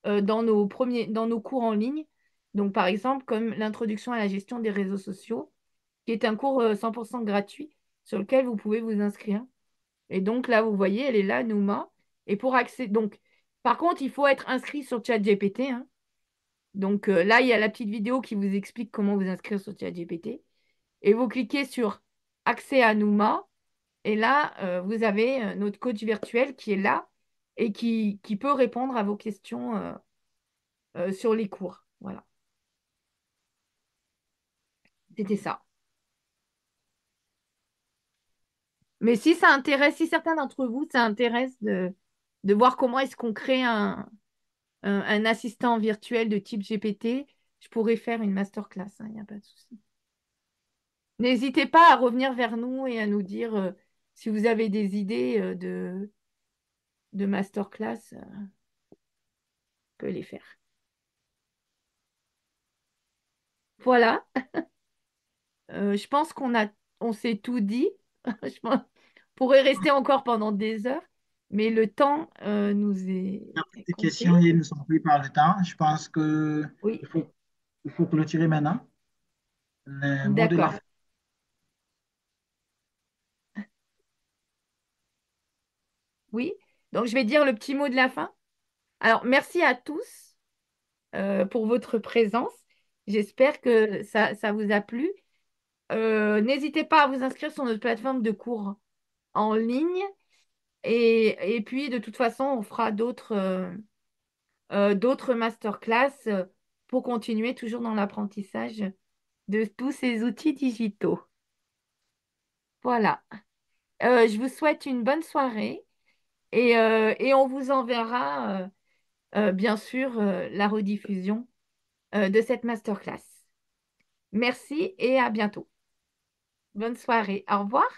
dans nos cours en ligne. Donc, par exemple, comme l'introduction à la gestion des réseaux sociaux, qui est un cours 100% gratuit sur lequel vous pouvez vous inscrire. Et donc, là, vous voyez, elle est là, Nouma. Et pour accéder. Donc, par contre, il faut être inscrit sur ChatGPT, hein. Donc, là, il y a la petite vidéo qui vous explique comment vous inscrire sur ChatGPT. Et vous cliquez sur Accès à Nouma. Et là, vous avez notre coach virtuel qui est là et qui peut répondre à vos questions sur les cours. Voilà, c'était ça. Mais si ça intéresse, si certains d'entre vous, ça intéresse de voir comment est-ce qu'on crée un assistant virtuel de type GPT, je pourrais faire une masterclass, hein, il n'y a pas de souci. N'hésitez pas à revenir vers nous et à nous dire si vous avez des idées de masterclass, on peut les faire. Voilà. Je pense on s'est tout dit. Je pense- on pourrait rester encore pendant des heures, mais le temps nous est Des compté. questions, ils ne sont plus par le temps. Je pense Oui, il faut clôturer maintenant. Le mot de la d'accord. fin. Oui. Donc, je vais dire le petit mot de la fin. Alors, merci à tous pour votre présence. J'espère que ça vous a plu. N'hésitez pas à vous inscrire sur notre plateforme de cours en ligne. Et puis, de toute façon, on fera d'autres masterclass pour continuer toujours dans l'apprentissage de tous ces outils digitaux. Voilà. Je vous souhaite une bonne soirée et on vous enverra bien sûr la rediffusion de cette masterclass. Merci et à bientôt. Bonne soirée. Au revoir.